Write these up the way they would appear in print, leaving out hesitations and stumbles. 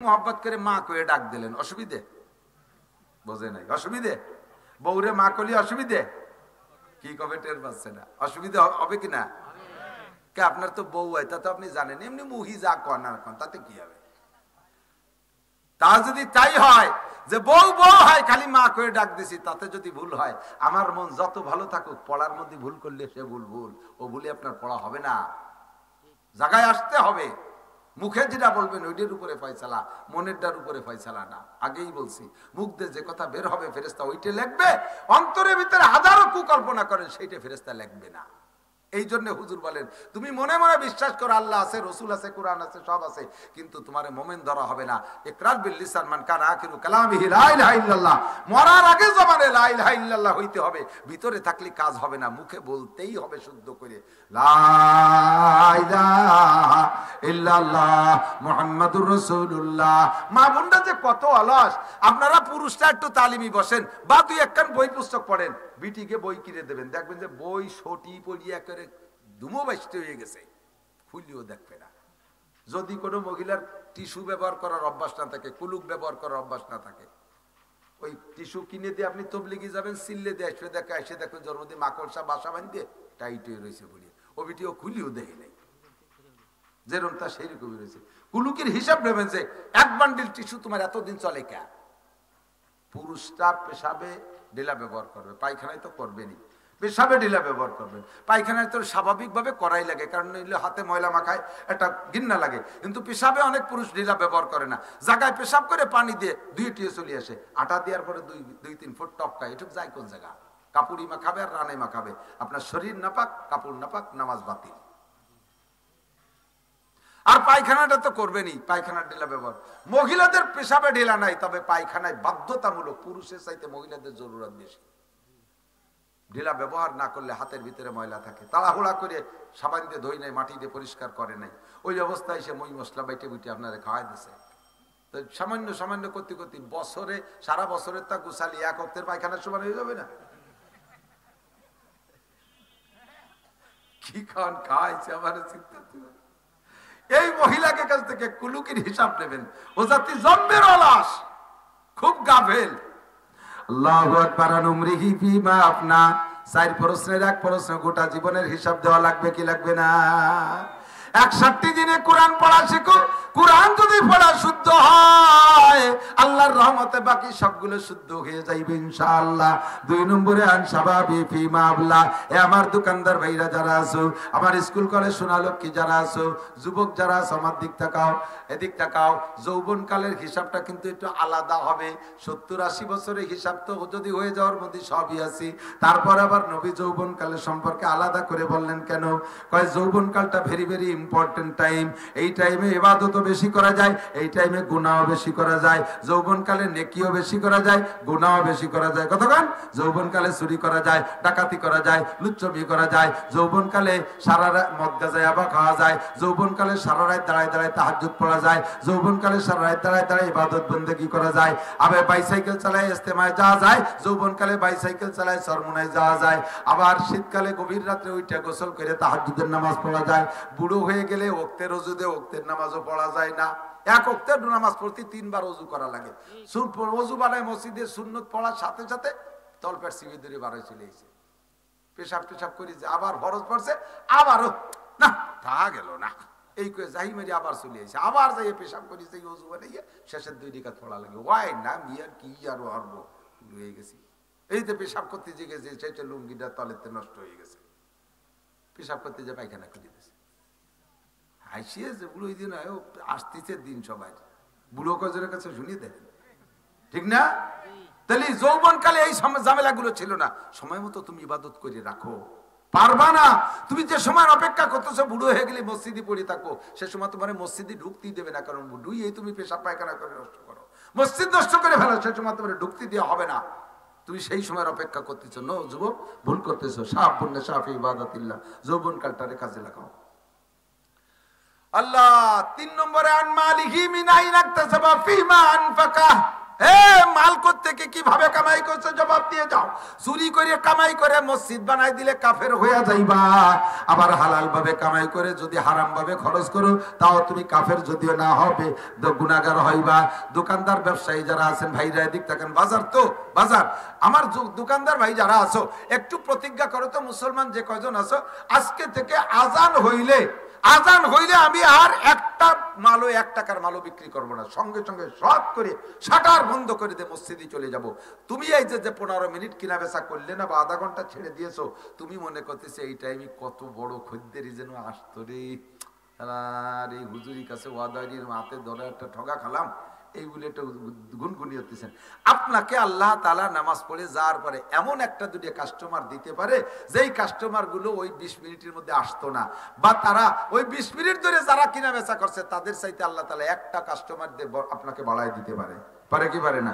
মোহাব্বত করে মা কয়ে ডাক দিলেন, অসুবিধে? বোঝে নাই অসুবিধে? বউরে মা কলি অসুবিধে? কি কবে টের পাচ্ছে না? অসুবিধা হবে কিনা? কে আপনার তো বউ হয়, তা তো আপনি জানেন, এমনি মুহি যা কন আর কন, তাতে কি হবে? তা যদি তাই হয় যে বউ বউ হয় খালি মা করে ডাক দিছি, তাতে যদি ভুল হয়, আমার মন যত ভালো থাকুক, পড়ার মধ্যে ভুল করলে সে ভুল ভুল, ও ভুলে আপনার পড়া হবে না। জায়গায় আসতে হবে। মুখে যেটা বলবেন ওইটার উপরে ফয়সালা, মনেরটার উপরে ফয়সালা না। আগেই বলছি, মুখ দিয়ে যে কথা বের হবে ফেরেশতা ওইটা লিখবে, অন্তরের ভিতরে হাজারো কুকল্পনা করেন সেইটা ফেরেশতা লিখবে না। এই জন্য হুজুর বলেন, তুমি মনে মনে বিশ্বাস করো আল্লাহ আছে, রসুল আছে, কোরআন আছে, সব আছে, কিন্তু তোমার মোমেন ধরা হবে না। ইকরার বিল লিসান মান কানা আখিরু কালামিহি লা ইলাহা ইল্লাল্লাহ, মরার আগে জবানে লা ইলাহা ইল্লাল্লাহ হইতে হবে, ভিতরে থাকলে কাজ হবে না, মুখে বলতেই হবে শুদ্ধ করে লা ইলাহা ইল্লাল্লাহ মুহাম্মাদুর রাসূলুল্লাহ। মা বোনরা যে কত অলস, আপনারা পুরুষরা একটু তালিমি বসেন বা দুই একখান বই পুস্তক পড়েন, বিটিকে বই কিনে দেবেন, দেখবেন যে বই সটি পড়িয়া করে দুমো বাইশতে হয়ে গেছে, খুলিও দেখবে না। যদি কোনো মহিলার টিস্যু ব্যবহার করার অভ্যাস না থাকে, কুলুক ব্যবহার করার অভ্যাস না থাকে, ওই টিস্যু কিনে দিয়ে আপনি তবলিগি যাবেন, সিললে দিয়ে আসবে, দেখে এসে দেখবেন জন্মদিন মাকড়সা বাসা বাঁধিয়ে টাইট হয়ে রয়েছে বলিয়ে, ও বিটিও খুলিও দেখে নেই, যেরকম তা সেই রকমই রয়েছে। কুলুকের হিসাব নেবেন যে এক বান্ডিল টিস্যু তোমার এতদিন চলে কে? পুরুষটা পেশাবে ঢিলা ব্যবহার করবে, পায়খানায় তো করবেনি, পেশাবে ঢিলা ব্যবহার করবেন, পায়খানায় তো স্বাভাবিকভাবে করাই লাগে, কারণ হাতে ময়লা মাখায় একটা ঘৃণা লাগে, কিন্তু পেশাবে অনেক পুরুষ ঢিলা ব্যবহার করে না, জায়গায় পেশাব করে পানি দিয়ে দুই টিয়ে চলে আসে, আটা দেওয়ার পরে দুই তিন ফুট টপকায়, এটুক যায় কোন জায়গা? কাপড়ই মাখাবে আর রানে মাখাবে, আপনার শরীর নাপাক, কাপড় নাপাক, নামাজ বাতিল। আর পায়খানাটা তো করবেনই, পায়খানার ঢিলা ব্যবহার। মহিলাদের পেশাবে ঢিলা নাই, তবে পায়খানায় বাধ্যতামূলক, পুরুষের চাইতে মহিলাদের জরুরত বেশি। ঢিলা ব্যবহার না করলে হাতের ভিতরে ময়লা থাকে, তাড়াহুড়া করে সাবান দিয়ে ধুই নাই, মাটি দিয়ে পরিষ্কার করে নাই, ওই অবস্থায় সে মই মশলা বাইটে বুটে আপনারা খাওয়াই দিছে। তো সামান্য সামান্য করতে করতে বছরে, সারা বছরের তা গুছালি এক অক্তের পায়খানার সমান হয়ে যাবে না? কি খান খাওয়াইছে আমার চিন্তা। এই মহিলাকে কাছ থেকে কুলুকির হিসাব নেবেন, ও জাতি জন্মের অলস, খুব গাফেল। আল্লাহু আকবার। অনুমরিহি ফিমা আপনা, চার প্রশ্নের এক প্রশ্ন, গোটা জীবনের হিসাব দেওয়া লাগবে কি লাগবে না? 61 দিনে কোরআন পড়া শিখো, কোরআন যদি পড়া শুদ্ধ হয় আল্লাহর রহমতে বাকি সবগুলো শুদ্ধ হয়ে যাইবে ইনশাআল্লাহ। 2 নম্বরে আনসাবাবি ফিমা আবলা, এ আমার দোকানদার ভাইরা যারা আছো, আমার স্কুল কলেজ সোনালক্ষ্মী যারা আছো, যুবক যারা আছো, আমার দিক তাকাও, এদিক তাকাও। যৌবনকালের হিসাবটা কিন্তু একটু আলাদা হবে। 70-80 বছরের হিসাব তো যদি হয়ে যাওয়ার মধ্যে সবই আছি, তারপর আবার নবী যৌবনকালের সম্পর্কে আলাদা করে বললেন কেন? কয় যৌবনকালটা ভেরি ভেরি ইম্পর্টেন্ট টাইম, এই টাইমে ইবাদতও বেশি করা যায়, এই টাইমে গুনাহও বেশি করা যায়, যৌবনকালে নেকিও বেশি করা যায়, গুনাহও বেশি করা যায়। কতক্ষণ? যৌবনকালে চুরি করা যায়, ডাকাতি করা যায়, লুচ্চমি করা যায়, যৌবনকালে সারা রাত মদ গাঁজা ইয়াবা খাওয়া যায়, যৌবনকালে সারা রাত দাঁড়ায় দাঁড়ায় তাহাজ্জুদ পড়া যায়, যৌবনকালে সারা রাত দাঁড়ায় দাঁড়ায় ইবাদত বন্দেগী করা যায়, আবার বাইসাইকেল চালায় ইস্তেমায় যাওয়া যায়, যৌবনকালে বাইসাইকেল চালায় চরমুনায় যাওয়া যায়, আবার শীতকালে গভীর রাত্রে উঠে গোসল করে তাহাজ্জুদের নামাজ পড়া যায়, বুড়ো হয়ে গেলে ওক্তের ওজুদে ওক্তের নামাজও পড়া যায় না। এক ওক্তের নামাজ পড়তে 3 বার ওযু করা লাগে। ওযু বানায় মসজিদে সুন্নত পড়ার সাথে সাথে তলপেট সিবি ধরে বার হয়ে চলে এসেছে, পেশাব টেশাব করে যে আবার ফরজ পড়ছে, আবারও না তা গেল না, এই করে যাই মেরে আবার চলে এসেছে, আবার যাই পেশাব করি, সেই ওযু বানাইয়া শেষের 2 রেখাত পড়া লাগে। ওয়াই না মিয়ার কি আর হারবো, হয়ে গেছি। এই যে পেশাব করতে যে গেছে সেটা লুঙ্গিটা তলেতে নষ্ট হয়ে গেছে, পেশাব করতে যে পায়খানা করে দিয়েছে। হাসিয়ে যে বুড়ো দিন আসতেছে দিন, সবাই বুড়ো কজনের কাছে শুনিয়ে দেন, ঠিক না? তাহলে যৌবনকালে এই ঝামেলাগুলো ছিল না। সময় মতো তুমি ইবাদত করে রাখো, পারবা না? তুমি যে সময় অপেক্ষা করতেছো বুড়ো হয়ে গেলে মসজিদে পড়ে থাকো, সে সময় তোমার মসজিদে ঢুকতেই দেবে না, কারণ বুড়োই এই তুমি পেশাব পায়খানা করে নষ্ট করো, মসজিদ নষ্ট করে ফেলো, সে সময় তোমার ঢুকতে দেওয়া হবে না। তুমি সেই সময়ের অপেক্ষা করতেছো। নো যুবক, ভুল করতেছো। সাফুন্না সাফি ইবাদাতিল্লাহ, যৌবনকালটারে কাজে লাগাও। আল্লাহ 3 নম্বরে আন মালিহি মিন আইন ইকতাসাবা ফিমা আনফাকা, মাল থেকে কিভাবে কামাই করছে জবাব দিয়ে যাও। চুরি করে কামাই করে মসজিদ বানাই দিলে কাফের হয়ে যাইবা, আবার হালাল ভাবে কামাই করে যদি হারাম ভাবে খরচ করো তাও তুমি কাফের যদিও না হবে গুনাহগার হইবা। দোকানদার ব্যবসায়ী যারা আছেন ভাইরা এদিক থাকেন, বাজার তো বাজার, আমার দোকানদার ভাই যারা আছো একটু প্রতিজ্ঞা করো তো, মুসলমান যে কয়জন আছো, আজকে থেকে আজান হইলে আমি আর একটা মালও 1 টাকার মালও বিক্রি করবো না, সঙ্গে সঙ্গে সব করে শাটার বন্ধ করে দিয়ে মসজিদে চলে যাব। তুমি এই যে 15 মিনিট কিনা বেচা করলে না বা আধা ঘন্টা ছেড়ে দিয়েছো, তুমি মনে করতেছে এই টাইমে কত বড় খদ্দেরই যেন আসতো রে, আর এই হুজুরির কাছে ওয়াদারির হাতে ধরে একটা ঠগা খালাম, এইগুলো একটা গুনগুনি হতেছেন। আপনাকে আল্লাহ তাআলা নামাজ পড়ে যাওয়ার পরে এমন একটা দুটো কাস্টমার দিতে পারে যেই কাস্টমার গুলো ওই 20 মিনিটের মধ্যে আসতো না, বা তারা ওই 20 মিনিট ধরে যারা কিনা বেচা করছে তাদের চাইতে আল্লাহ তাআলা একটা কাস্টমার দিয়ে আপনাকে বাড়ায় দিতে পারে। পারে কি পারে না?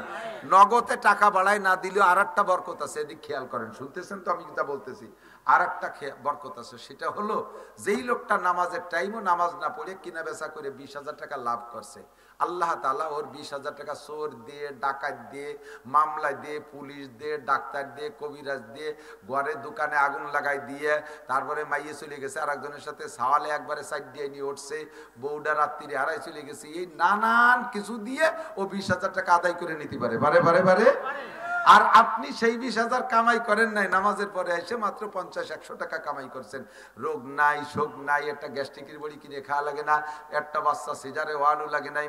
নগদে টাকা বাড়ায় না দিলেও আর একটা বরকত আছে, এদিক খেয়াল করেন, শুনতেছেন তো আমি যেটা বলতেছি। আর একটা বরকত আছে, সেটা হলো যেই লোকটা নামাজের টাইমও নামাজ না পড়ে কিনা বেচা করে 20,000 টাকা লাভ করছে, আল্লাহ তাআলা ওর 20,000 টাকা চোর দিয়ে, ডাকাত দিয়ে, মামলা দিয়ে, পুলিশ দিয়ে, ডাক্তার দিয়ে, কবিরাজ দিয়ে, ঘরের দোকানে আগুন লাগাই দিয়ে, তারপরে মাইয়ে চলে গেছে আর একজনের সাথে সাওয়ালে একবারে সাইড দিয়ে নিয়ে উঠছে, বউডা রাত্রি হারাই চলে গেছে, এই নানান কিছু দিয়ে ও 20,000 টাকা আদায় করে নিতে পারে। বারে আর আপনি সেই 20,000 কামাই করেন নাই, নামাজের পরে এসে মাত্র 50-100 টাকা কামাই করছেন। রোগ নাই, শোক নাই, একটা গ্যাস্ট্রিকের বড়ি কিনে খাওয়া লাগে না, একটা বাচ্চা সিজারে ওয়ানও লাগে নাই,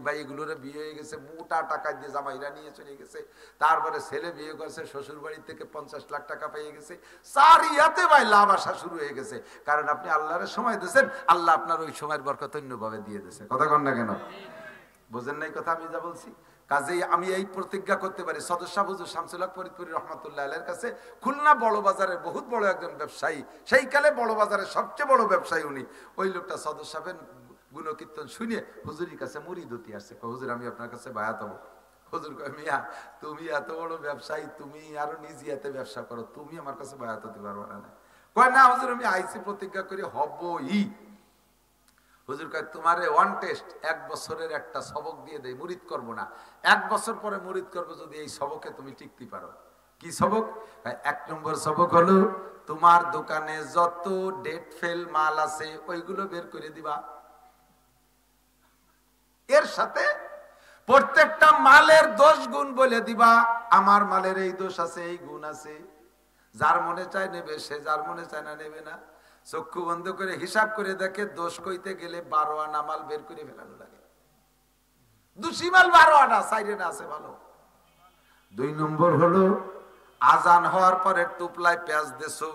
মাইয়েগুলোরে বিয়ে হয়ে গেছে, মোটা টাকা দিয়ে জামাইরা নিয়ে চলে গেছে, তারপরে ছেলে বিয়ে করছে, শ্বশুর বাড়ি থেকে 50 লাখ টাকা পেয়ে গেছে, সারিয়াতে ভাই লাভ আসা শুরু হয়ে গেছে, কারণ আপনি আল্লাহর সময় দিয়েছেন, আল্লাহ আপনার ওই সময়ের বরকত অন্যভাবে দিয়ে দিয়েছে। কথা কন না কেন? বোঝেন নাই কথা আমি যা বলছি? কাজেই আমি এই প্রতিজ্ঞা করতে পারি, সদস্য হুজুর শামসুল হক ফরিদপুরি রহমাতুল্লাহ আলাইহির কাছে খুলনা বড় বাজারের বহুত বড় একজন ব্যবসায়ী, সেই কালে বড় বাজারের সবচেয়ে বড় ব্যবসায়ী উনি, ওই লোকটা সদস্য সাহেবের গুণকীর্তন শুনে হুজুরের কাছে মুরিদ হতে আসছে, হুজুর আমি আপনার কাছে বায়াত হবো। হুজুর কয়, মিয়া তুমি এত বড় ব্যবসায়ী, তুমি আরো নিজে এত ব্যবসা করো, তুমি আমার কাছে বায়াত হতে পারবো না? কয় না হুজুর আমি আইসি প্রতিজ্ঞা করি হবই। হুজুর কয় তোমারে ওয়ান টেস্ট, 1 বছরের একটা সবক দিয়ে দেই, মুরিদ করব না, 1 বছর পরে মুরিদ করবো যদি এই সবকে তুমি টিকতে পারো। কি সবক? 1 নম্বর সবক হলো তোমার দোকানে যত ডেট ফেল মাল আছে ওইগুলো বের করে দিবা, এর সাথে প্রত্যেকটা মালের দোষ গুণ বলে দিবা, আমার মালের এই দোষ আছে, এই গুণ আছে, যার মনে চায় নেবে সে, যার মনে চায় না নেবে না। চক্ষু বন্ধ করে হিসাব করে দেখে দোষ কইতে গেলে 12 আনা মাল বের করে ফেলানো লাগে, দোষী মাল 12 আনা, সাইডে না আছে ভালো। 2 নম্বর হলো আজান হওয়ার পরে টুপলায় পেঁয়াজ দেছো,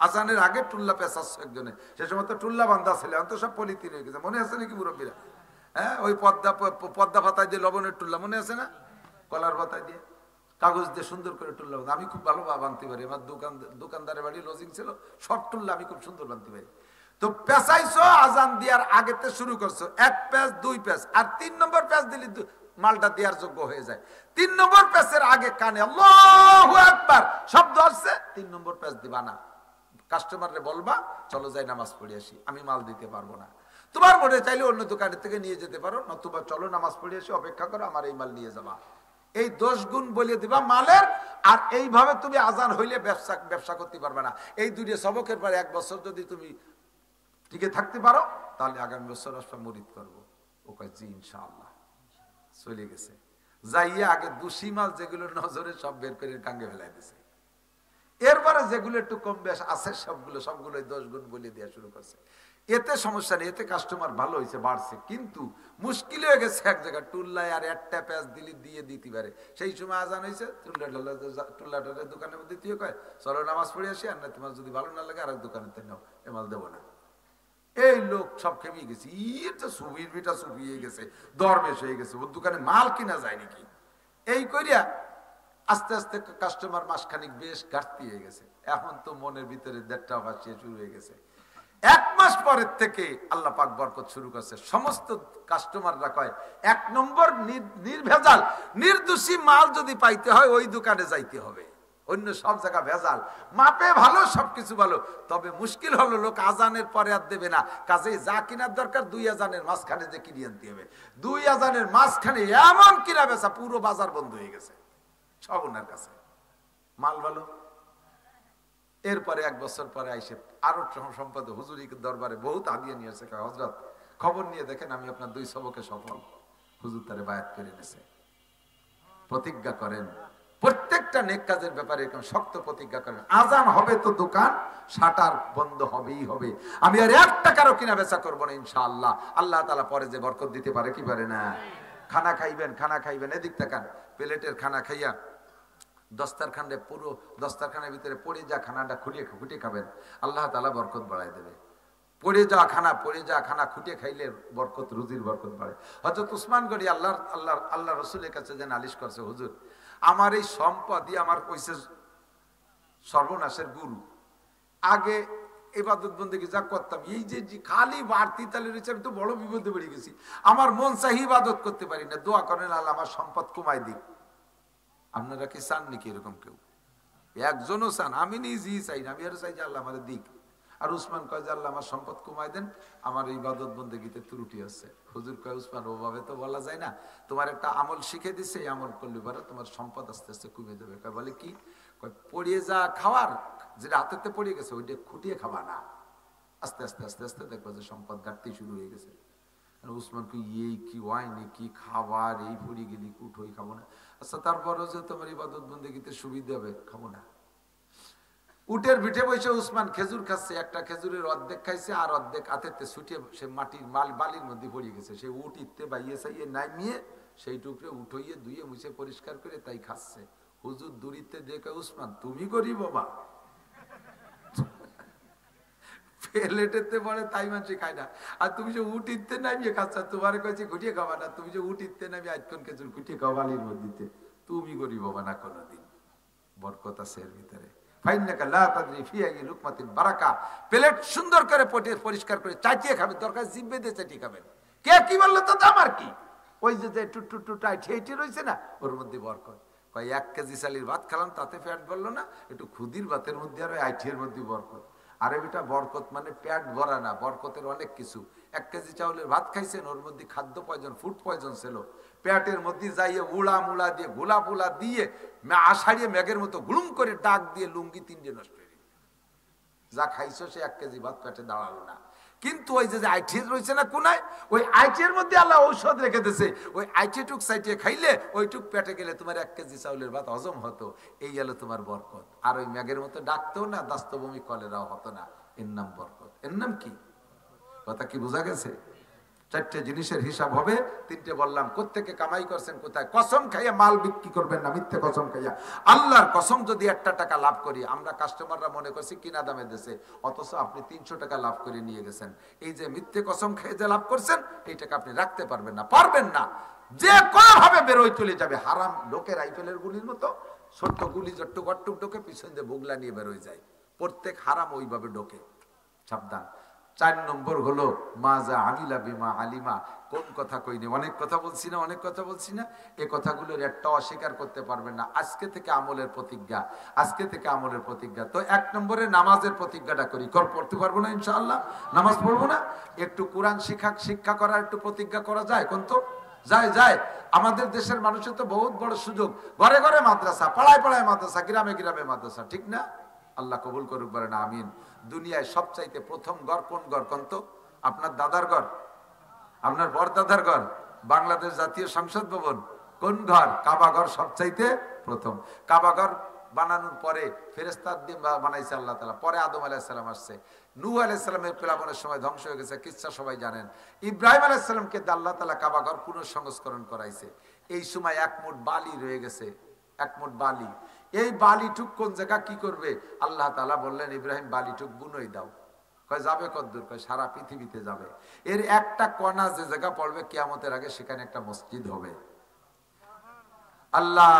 আজানের আগে টুল্লা পেঁচাচ্ছ একজনে, সে সময় তো টুল্লা বান্ধা ছিল, এখন তো সব পলিথিন হয়ে গেছে, মনে আছে নাকি মুরব্বীরা? হ্যাঁ, ওই পদ্মা পাতায় দিয়ে লবণের টুল্লা, মনে আছে না? কলার পাতায় দিয়ে কাগজ দিয়ে সুন্দর করে টুল্লা, আমি খুব ভালো বানতে পারি, আমার দোকানদারের বাড়ি লজিং ছিল, সব টুল্লা আমি খুব সুন্দর বানতে পারি। তো পেঁচাইছো, আজান দেওয়ার আগেতে শুরু করছো, 1 প্যাঁচ 2 প্যাঁচ, আর 3 নম্বর প্যাঁচ দিলে মালটা দেওয়ার যোগ্য হয়ে যায়। 3 নম্বর প্যাঁচের আগে কানে আল্লাহু আকবার শব্দ আসছে, 3 নম্বর প্যাঁচ দিবা না, কাস্টমাররে বলবা চলো যাই নামাজ পড়ে আসি, আমি মাল দিতে পারবো না। তোমার মনে চাইলে অন্য দোকানের থেকে নিয়ে যেতে পারো, নতুবা চলো নামাজ পড়ে আসি, অপেক্ষা করো, আমার এই মাল নিয়ে যাবা। এই 10 গুণ বলে দিবা মালের, আর এইভাবে তুমি আজান হইলে ব্যবসা করতে পারবে না। এই 2 সবকের পরে 1 বছর যদি তুমি টিকে থাকতে পারো, তাহলে আগামী বছর আসলে মুরিদ করবো। ও কয় জি ইনশাআল্লাহ। চলে গেছে, যাইয়া আগে দোষী মাল যেগুলো নজরে সব বের করে গাঙ্গে ফেলাই দিছে, এরপরে যেগুলো একটু কম বেশ আছে সবগুলো 10 গুণ বলে দেওয়া শুরু করছে। এতে সমস্যা নেই, এতে কাস্টমার ভালো হয়েছে, বাড়ছে, কিন্তু মুশকিল হয়ে গেছে এক জায়গায় টুল্লায় আর একটা প্যাঁচ দিয়ে দিতে পারে। সেই সময় আজান হয়েছে, টুল্লাটার দোকানের মধ্যে দিয়ে কয় চলো নামাজ পড়ে আসি, আর না তোমার যদি ভালো না লাগে আর এক দোকানে নাও, এ মাল দেবো না। এই লোক সব খেমে গেছে, ইটা সুবির বিটা সুবিয়ে গেছে, দরবেশ হয়ে গেছে, ওর দোকানে মাল কিনা যায় নাকি। এই করিয়া আস্তে আস্তে কাস্টমার মাসখানিক বেশ ঘাটতি হয়ে গেছে। এখন তো মনের ভিতরে 1.5 ভাসিয়ে শুরু হয়ে গেছে। 1 মাস পরের থেকে আল্লাহ পাক বরকত শুরু করছে। সমস্ত কাস্টমাররা কয় 1 নম্বর নির্ভেজাল নির্দোষী মাল যদি পাইতে হয় ওই দোকানে যাইতে হবে। অন্য সব জায়গা ভেজাল, মাপে ভালো, সবকিছু ভালো, তবে মুশকিল হলো লোক আজানের পরে আর দেবে না। কাজেই যা কিনার দরকার 2 আজানের মাঝখানে যে কিনে আনতে হবে। 2 আজানের মাঝখানে এমন কিনা বেচা, পুরো বাজার বন্ধ হয়ে গেছে সব ওনার কাছে, মাল ভালো। এরপরে 1 বছর পরে আইসে আরো সম্পাদক হুজুরি দরবারে বহুত হাদিয়া নিয়ে আসে। হযরত খবর নিয়ে দেখেন আমি আপনার 2 সবকে সফল। হুজুর তারে বায়াত করে নিয়েছে। প্রতিজ্ঞা করেন প্রত্যেকটা নেক কাজের ব্যাপারে এরকম শক্ত প্রতিজ্ঞা করেন, আজান হবে তো দোকান শাটার বন্ধ হবেই হবে, আমি আর 1 টাকারও কিনা বেচা করবো না ইনশাআল্লাহ। আল্লাহ তাআলা পরে যে বরকত দিতে পারে, কি পারে না। খানা খাইবেন, এদিক তাকান, প্লেটের খানা খাইয়া দস্তারখানে, পুরো দস্তারখানের ভিতরে পড়ে যা খানাটা খুঁটিয়ে খাবেন, আল্লাহ তাআলা বরকত বাড়ায় দেবে। পড়ে যাওয়া খানা খুঁটিয়ে খাইলে বরকত, রুজির বরকত বাড়ে। হযরত উসমান গনি আল্লাহ রাসূলের কাছে যে নালিশ করছে, হুজুর আমার এই সম্পদই আমার কইছে সর্বনাশের গুরু। আগে ইবাদত বন্দেগী যা করতাম, এই যে খালি বাড়তি তালে রয়েছে, আমি তো বড় বিপদে পড়ে গেছি। আমার মন চাই ইবাদত করতে পারি না, দোয়া করেন আল্লাহ আমার সম্পদ কমাই দিক। আপনারা কি চান নাকি এরকম? কেউ একজনও চান? আমি নিজেই চাই না, আমি আরো চাই যে আল্লাহ আমার দিক। আর উসমান কয় যে আল্লাহ আমার সম্পদ কমাই দেন, আমার ইবাদত বন্দেগীতে ত্রুটি আছে। হুজুর কয় উসমান ওভাবে তো বলা যায় না, তোমার একটা আমল শিখে দিছে, এই আমল করলে পারে তোমার সম্পদ আস্তে আস্তে কমে যাবে। কয় বলে কি? কয় পড়িয়ে যা খাওয়ার, যেটা হাতেতে পড়িয়ে গেছে ওইটা খুঁটিয়ে খাবা না, আস্তে আস্তে আস্তে আস্তে দেখবো যে সম্পদ ঘাটতি শুরু হয়ে গেছে। উসমান কি এই কি ওয়াইনি কি খাবার, এই পড়ে গেলি কুঠোই খাবো না। আচ্ছা তারপরও যে তোমার ইবাদত বন্দেগীতে সুবিধা হবে, খাবো না। উটের পিঠে বসে উসমান খেজুর খাচ্ছে, একটা খেজুরের অর্ধেক খাইছে আর অর্ধেক হাতেতে ছুটিয়ে সে মাটির বালির মধ্যে পড়ে গেছে। সে উট ইতে বাইয়ে চাইয়ে নামিয়ে সেই টুকরে উঠইয়ে ধুয়ে মুছে পরিষ্কার করে তাই খাচ্ছে। হুজুর দূরিতে দেখে, উসমান তুমি করি বাবা, প্লেটেতে পড়ে তাই মানুষ খায় না, আর তুমি যে উট ইতে নামিয়ে খাচ্ছ, তোমার কাছে ঘুটিয়ে খাবা না, তুমি যে উট ইতে নামিয়ে আজকন খেজুর ঘুটিয়ে খাও বালির মধ্যে, তুমি করি বাবা না কোনোদিন। বরকত আছে এর ভিতরে। প্লেট সুন্দর করে পরিষ্কার করে চাটিয়ে খাবেন, দরকার জিভে দিয়ে চাটিয়ে খাবেন। কে কি বললো তো আমার কি, ওই যে টুটু টাইটি রয়েছে না, ওর মধ্যে বরকত। কয় 1 কেজি চালের ভাত খেলাম, তাতে পেট ভরলো না, একটু ক্ষুদির ভাতের মধ্যে আর ওই আইটির মধ্যে বরকত। আরে বেটা, বরকত মানে পেট ভরা না, বরকতের অনেক কিছু। 1 কেজি চাউলের ভাত খাইছেন, ওর মধ্যে খাদ্য পয়জন, ফুড পয়জন ছিল, পেটের মধ্যে যাইয়ে উড়া মুড়া দিয়ে গোলা পোলা দিয়ে আষাঢ়িয়ে মেঘের মতো গুলুম করে ডাক দিয়ে লুঙ্গি 3টে নষ্ট হয়ে গেল। যা খাইছো সে 1 কেজি ভাত পেটে দাঁড়ালো না। কিন্তু ওই যে আইটি রয়েছে না কোনায়, ওই আইটির মধ্যে আল্লাহ ঔষধ রেখে দিয়েছে, ওই আইটিটুক সাইটিয়ে খাইলে ওইটুক পেটে গেলে তোমার 1 কেজি চাউলের ভাত হজম হতো। এই গেল তোমার বরকত। আর ওই মেঘের মতো ডাকতেও না, দাস্তবমি কলেরাও হতো না। এর নাম বরকত। এর নাম কি? কথা কি বোঝা গেছে? 4টে জিনিসের হিসাব হবে। 3টে বললাম, কোত্থেকে কামাই করছেন, কোথায়। কসম খাইয়া মাল বিক্রি করবেন না, মিথ্যে কসম খাইয়া। আল্লাহর কসম, যদি 1টা টাকা লাভ করি, আমরা কাস্টমাররা মনে করছি কিনা দামে দেশে, অথচ আপনি 300 টাকা লাভ করে নিয়ে গেছেন। এই যে মিথ্যে কসম খেয়ে যে লাভ করছেন, এই টাকা আপনি রাখতে পারবেন না, পারবেন না। যে কোনো ভাবে বেরোয় চলে যাবে। হারাম লোকে রাইফেলের গুলির মতো ছোট্ট গুলি জট্টু গট্টুক ঢোকে, পিছন দিয়ে বুগলা নিয়ে বেরোয় যায়। প্রত্যেক হারাম ওইভাবে ঢোকে, সাবধান। 4 নম্বর হলো মাজা আমিলা বিমা আলিমা। কোন কথা কইনি, অনেক কথা বলছি না, এই কথাগুলোর একটা অস্বীকার করতে পারবেন না। আজকে থেকে আমলের প্রতিজ্ঞা। তো 1 নম্বরে নামাজের প্রতিজ্ঞাটা করি। পড়তে পারবো না ইনশাআল্লাহ, নামাজ পড়বো না। একটু কোরআন শিক্ষা করার একটু প্রতিজ্ঞা করা যায়? কোন তো যায়। আমাদের দেশের মানুষের তো বহুত বড় সুযোগ, ঘরে ঘরে মাদ্রাসা, পাড়ায় মাদ্রাসা, গ্রামে মাদ্রাসা, ঠিক না? আল্লাহ কবুল করুক, বলেন আমিন। দুনিয়ায় সবচাইতে প্রথম ঘর কোন ঘর? কোন তো? আপনার দাদার ঘর, আপনার বড়দাদার ঘর, বাংলাদেশ জাতীয় সংসদ ভবন। কোন ঘর? কাবা ঘর সবচাইতে প্রথম। কাবা ঘর বানানোর পরে ফেরেশতার দিয়ে বানাইছে আল্লাহ তাআলা। পরে আদম আলাইহিস সালাম আসছে। নূহ আলাইহিস সালামের প্লাবনের সময় ধ্বংস হয়ে গেছে, কিচ্ছা সবাই জানেন। ইব্রাহিম আলাইহিস সালামকে আল্লাহ তাআলা কাবা ঘর পুনঃসংস্করণ করাইছে। এই সময় 1 মুঠ বালি রয়ে গেছে, 1 মুঠ বালি। এই বালিটুক কোন জায়গা কি করবে? আল্লাহ তাআলা বললেন, ইব্রাহিম বালিটুক বুনই দাও। কয় যাবে কদ্দূর? কয় সারা পৃথিবীতে যাবে। এর একটা কণা যে জায়গা পড়বে কিয়ামতের আগে, সেখানে একটা মসজিদ হবে। আল্লাহ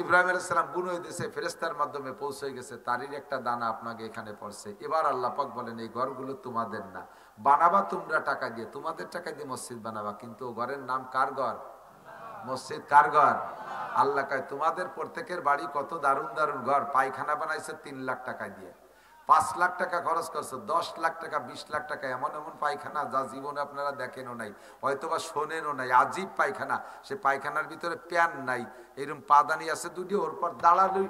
ইব্রাহিম আলাইহিস সালাম বুনই দিয়েছে, ফেরেশতার মাধ্যমে পৌঁছে গেছে, তারই একটা দানা আপনাকে এখানে পড়ছে। এবার আল্লাহ পাক বলেন, এই ঘরগুলো তোমাদের না, বানাবা তোমরা টাকা দিয়ে, তোমাদের টাকা দিয়ে মসজিদ বানাবা, কিন্তু ঘরের নাম কার ঘর? মসজিদ কার ঘর? আল্লাহ কয় তোমাদের প্রত্যেকের বাড়ি কত দারুণ দারুণ ঘর, পায়খানা বানাইছে 3 লাখ টাকা দিয়ে, 5 লাখ টাকা খরচ করছে, 10 লাখ টাকা 20 লাখ টাকা, এমন এমন পায়খানা যা জীবনে আপনারা দেখেনও নাই, হয়তোবা শোনেনও নাই। আজীব পায়খানা, সে পায়খানার ভিতরে প্যান নাই, এরকম পাদানি আছে দুটি, ওর পর দাঁড়ালে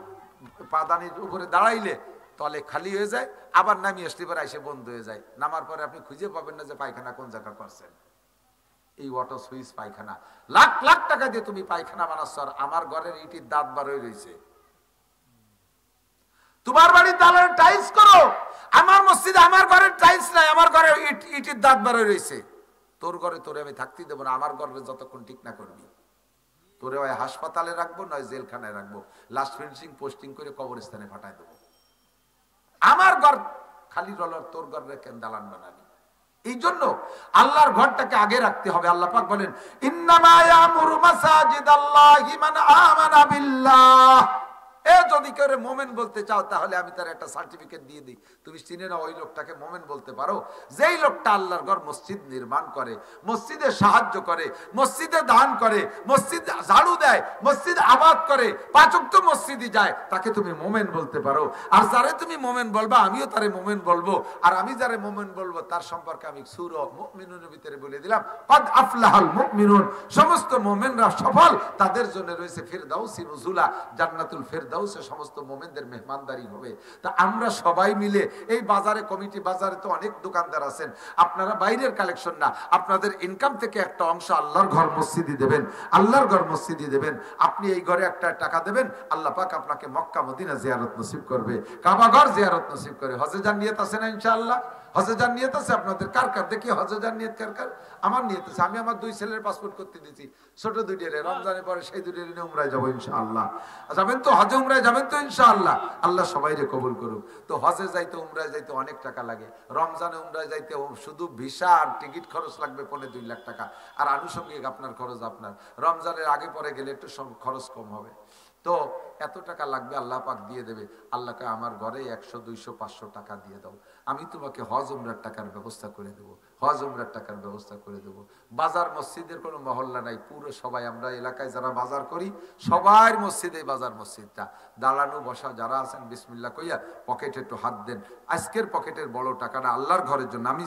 পাদানির উপরে দাঁড়াইলে তলে খালি হয়ে যায়, আবার নামিয়ে আসলে পরে এসে বন্ধ হয়ে যায়। নামার পরে আপনি খুঁজে পাবেন না যে পায়খানা কোন জায়গা করছেন। এই ওয়াটার সুইচ পায়খানা, লাখ লাখ টাকা দিয়ে তুমি পায়খানা বানাচ্ছ, আর আমার ঘরের ইটির দাঁত বার হয়ে রয়েছে। তোমার বাড়ির দালান টাইলস করো, আমার মসজিদে আমার ঘরের টাইলস নাই, আমার ঘরে ইটির দাঁত বার হয়ে রয়েছে। তোর ঘরে তোরে আমি থাকতে দেবো না, আমার ঘরে যতক্ষণ ঠিক না করবি। তোরে হয় হাসপাতালে রাখবো, নয় জেলখানায় রাখবো, লাস্ট ফিনিশিং পোস্টিং করে কবরস্থানে পাঠায় দেবো। আমার ঘর খালি রলার, তোর ঘর রেখে দালান বানাবি। এই জন্য আল্লাহর ঘরটাকে আগে রাখতে হবে। আল্লাহ পাক বলেন, ইন্নামা ইয়ামুরু মাসাজিদাল্লাহি মান আমানা বিল্লাহ। এ যদি কেউ মোমেন বলতে চাও, তাহলে আমি তার একটা সার্টিফিকেট দিয়ে দিই, তুমি চিনে না ওই লোকটাকে মোমেন বলতে পারো, যেই লোকটা আল্লাহর ঘর মসজিদ নির্মাণ করে, মসজিদে সাহায্য করে, মসজিদে দান করে, মসজিদ ঝাড়ু দেয়, মসজিদ আবাদ করে, 5 ওয়াক্ত মসজিদে যায়, তাকে তুমি মোমেন বলতে পারো। আর যারে তুমি মোমেন বলবা, আমিও তারে মোমেন বলবো। আর আমি যারে মোমেন বলবো, তার সম্পর্কে আমি সূরা মুমিনুনের ভিতরে বলে দিলাম, কদ আফলাহাল মুমিনুন, সমস্ত মোমেনরা সফল, তাদের জন্য রয়েছে ফিরদাউসি নুজুলা, জান্নাতুল ফিরদাউস, সমস্ত মোমেনদের মেহমানদারি হবে। তা আমরা সবাই মিলে এই বাজারে, কমিটি বাজারে তো অনেক দোকানদার আছেন, আপনারা বাইরের কালেকশন না, আপনাদের ইনকাম থেকে একটা অংশ আল্লাহর ঘর মসজিদে দেবেন, আল্লাহর ঘর মসজিদে দেবেন। আপনি এই ঘরে একটা টাকা দেবেন, আল্লাহ পাক আপনাকে মক্কা মদিনা জিয়ারত নসিব করবে, কাবা ঘর জিয়ারত নসিব করে। হজে যান নিয়ত আছে না ইনশাআল্লাহ? হজে যান নিয়ত আছে আপনাদের? কার কার দেখি হজে যান নিয়ত কার কার? আমার নিয়ত আছে, আমি আমার 2 ছেলের পাসপোর্ট করতে দিয়েছি, ছোট 2টিরে, রমজানের পরে সেই 2টিরে নিয়ে উমরায় যাবো ইনশাআল্লাহ। যাবেন তো হজে উমরায় যাবেন তো ইনশাআল্লাহ? আল্লাহ সবাইরে কবুল করুক। তো হজে যাইতে উমরায় যাইতে অনেক টাকা লাগে, রমজানে উমরায় যাইতে শুধু ভিসা আর টিকিট খরচ লাগবে 2.5 লাখ টাকা, আর আনুষঙ্গিক আপনার খরচ, আপনার রমজানের আগে পরে গেলে একটু খরচ কম হবে। তো এত টাকা লাগবে, আল্লাহ পাক দিয়ে দেবে। আল্লাহকে আমার ঘরে 100, 200, 500 টাকা দিয়ে দাও, আমি তোমাকে হজ উমরার টাকার ব্যবস্থা করে দেবো, হজ উমরার টাকার ব্যবস্থা করে দেবো। বাজার মসজিদের কোনো মহল্লা নাই, পুরো সবাই আমরা এলাকায় যারা বাজার করি, সবার মসজিদে বাজার মসজিদটা, দাঁড়ানো বসা যারা আছেন, বিসমিল্লাহ কইয়া পকেটে একটু হাত দেন। আজকের পকেটের বড় টাকাটা আল্লাহর ঘরের জন্য, আমি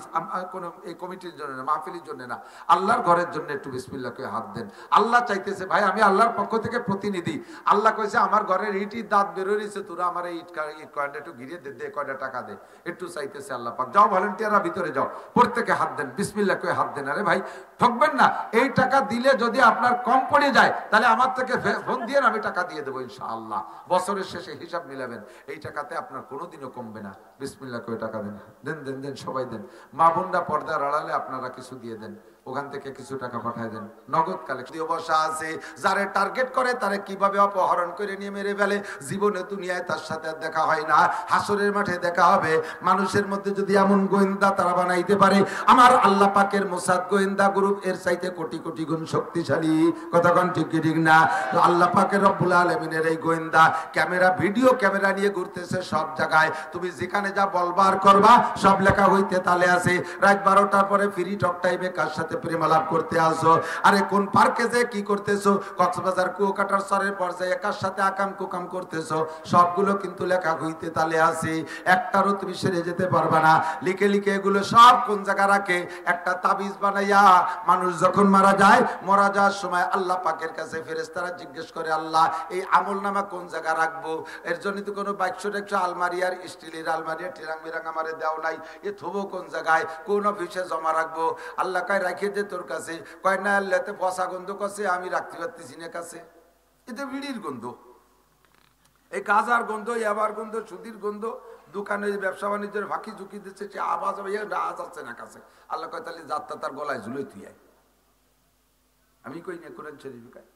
কোনো এই কমিটির জন্য না, মাহফিলের জন্য না, আল্লাহর ঘরের জন্য একটু বিসমিল্লাহ কইয়া হাত দেন। আল্লাহ চাইতেছে, ভাই আমি আল্লাহর পক্ষ থেকে প্রতিনিধি, আল্লাহ কইছে আমার ঘরের ইটির দাঁত বেরোইছে, তোরা আমার এই ইট কয়েনটা একটু ঘিরে দে, কয়টা টাকা দে, একটু চাইতেছে আল্লাহ পাক। যাও ভলেন্টিয়াররা ভিতরে যাও, প্রত্যেকে হাত দেন, বিসমিল্লাহ কয়ে হাত দেন। আরে ভাই ঠকবেন না, এই টাকা দিলে যদি আপনার কম পড়ে যায়, তাহলে আমার থেকে ফোন দিয়ে আমি টাকা দিয়ে দেবো ইনশাআল্লাহ। বছরের শেষে হিসাব মিলাবেন, এই টাকাতে আপনার কোনোদিনও কমবে না। বিসমিল্লাহ কয়ে টাকা দেন, দেন দেন দেন, সবাই দেন। মা বোনরা পর্দার আড়ালে আপনারা কিছু দিয়ে দেন, ওখান থেকে কিছু টাকা পাঠায় দেন, নগদ কালেকশন। বসা আছে, যারে টার্গেট করে তারে কিভাবে অপহরণ করে নিয়ে মেরে ফেলে, জীবনে দুনিয়ায় তার সাথে দেখা হয় না, হাসরের মাঠে দেখা হবে। মানুষের মধ্যে যদি এমন গোয়েন্দা তারা বানাইতে পারে, আমার আল্লাহ পাকের মোসাদ গোয়েন্দা গ্রুপ এর চাইতে কোটি কোটি গুণ শক্তিশালী। কতক্ষণ ঠিক কি ঠিক না? আল্লাহ পাকের রব্বুল আলামিনের এই গোয়েন্দা ক্যামেরা, ভিডিও ক্যামেরা নিয়ে ঘুরতেছে সব জায়গায়। তুমি যেখানে যা বলবার করবা সব লেখা হইতে তালে আছে। রাত 12টার পরে ফ্রি টক টাইমে কার সাথে প্রেম আলাপ করতে আসো, আরে কোন পার্কে যে কি করতেছো, কক্সবাজার কুয়াকাটার সরের পর্যায়ে কার সাথে আকাম কুকাম করতেছো, সবগুলো কিন্তু লেখা হইতে তালে আছে। একটারও তুমি সেরে যেতে পারবা না। লিখে লিখে এগুলো সব কোন জায়গা রাখে, একটা তাবিজ বানাইয়া মানুষ যখন মারা যায়, মরা যাওয়ার সময় আল্লাহ পাকের কাছে ফেরেশতারা জিজ্ঞেস করে, আল্লাহ এই আমল নামা কোন জায়গা রাখবো? এর জন্য তো কোনো বাক্স আলমারি আর স্টিলের আলমারি টিরাং বিরাং আমারে দেও নাই, এ থবো কোন জায়গায়, কোন অফিসে জমা রাখবো? আল্লাহ কয় রাখিয়ে দে তোর কাছে। কয় না আল্লাহতে পচা গন্ধ কাছে, আমি রাখতে পারতেছি না কাছে, এতে বিড়ির গন্ধ, এই গাজার গন্ধ, ইয়াবার গন্ধ, সুদির গন্ধ, দোকানে ব্যবসা বাণিজ্যের ফাঁকি ঝুঁকি দিচ্ছে, সে আওয়াজ আসছে না কাছে। আল্লাহ কয় তাহলে যাত্রা তার গলায় ঝুলে তুই আয়। আমি কই না কোরআন শরীফ কয়,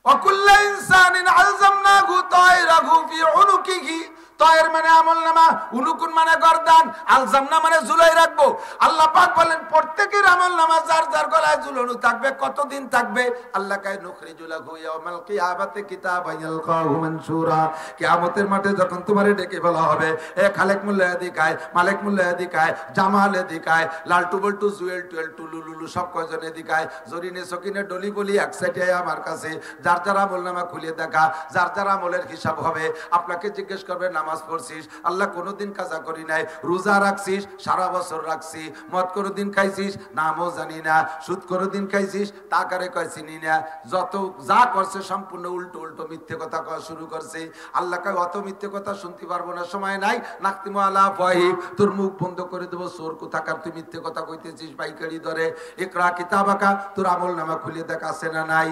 وكل إنسان ألزمناه طائره في عنقه তয়ের মানে আমলনামা, উনুকুন মানে গর্দান, আলজামনা মানে ঝুলাই রাখবো। আল্লাহ পাক বলেন প্রত্যেকের আমলনামা যার যার গলায় ঝুলানো থাকবে। কতদিন থাকবে? আল্লাহ কায় নুখরিজু লাহু ইয়াউমাল কিয়ামাতি কিতাবান ইয়ালকাহু মানসুরা। কিয়ামতের মাঠে যখন তোমারে ডেকে বলা হবে, এ খালেক মোল্লা এদিকায়, মালিক মোল্লা এদিকায়, জামাল এদিকায়, লালটু বল্টু জুয়েল টুয়েল টুলুলুলু সব কয়জন এদিকায়, জরিনে সকিনে ডলি বলি এক সাইডে আমার কাছে। যার যার আমলনামা খুলে দেখা, যার যার আমলের হিসাব হবে। আপনাকে জিজ্ঞেস করবে নামাজ পড়ছিস? আল্লাহ কোনোদিন কাজা করি নাই। রোজা রাখছিস? সারা বছর রাখছি। মদ কোনোদিন খাইছিস? নামও জানি না। সুদ কোনোদিন খাইছিস? টাকারে কয় চিনি না। যত যা করছে সম্পূর্ণ উল্টো উল্টো মিথ্যে কথা কওয়া শুরু করছে। আল্লাহ কয় অত মিথ্যে কথা শুনতে পারবো না, সময় নাই। নাকতিমু আলা ফাহিম, তোর মুখ বন্ধ করে দেবো। চোর কোথাকার, তুই মিথ্যে কথা কইতেছিস পাইকারি দরে। ইকরা কিতাবাকা, তোর আমলনামা খুলে দেখ আছে না নাই।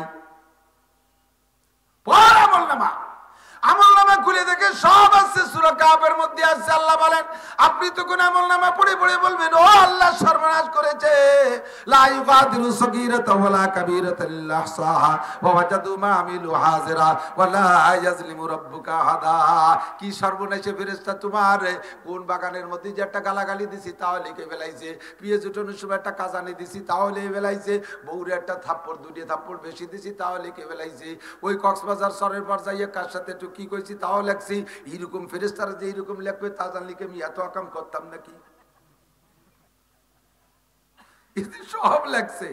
পড় আমলনামা। আমলনামা খুলে দেখে সব আছে, সূরা কাফের মধ্যে আছে। আল্লাহ বলেন আপনি তো কোন আমলনামা পড়ে পড়ে বলবেন ও আল্লাহ সর্বনাশ করেছে। লা ইউগাদিরু সগীরাতাও ওয়ালা কাবীরাতান ইল্লা আহসাহা ওয়া ওয়াজাদু মা আমিলু হাজিরা ওয়া লা ইয়াজলিমু রাব্বুকা আহাদা। কি সর্বনাশে ফেরেশতা তোমার! কোন বাগানের মধ্যে যে একটা গালাগালি দিছি তাও লিখে ফেলাইছে। পিএস উঠানোর সময় একটা কাজানি দিছি তাও লিখে ফেলাইছে। বউরে একটা থাপ্পড়, দুইটা থাপ্পড় বেশি দিছি তাও লিখে ফেলাইছে। ওই কক্সবাজার সরের পর যাইয়ে কার সাথে একটু কি কইছি তাও লেখছি। এইরকম ফেরেশতারা যে এইরকম লেখবে তা জানলে কি আমি এত আকাম করতাম নাকি? সব লেখছে।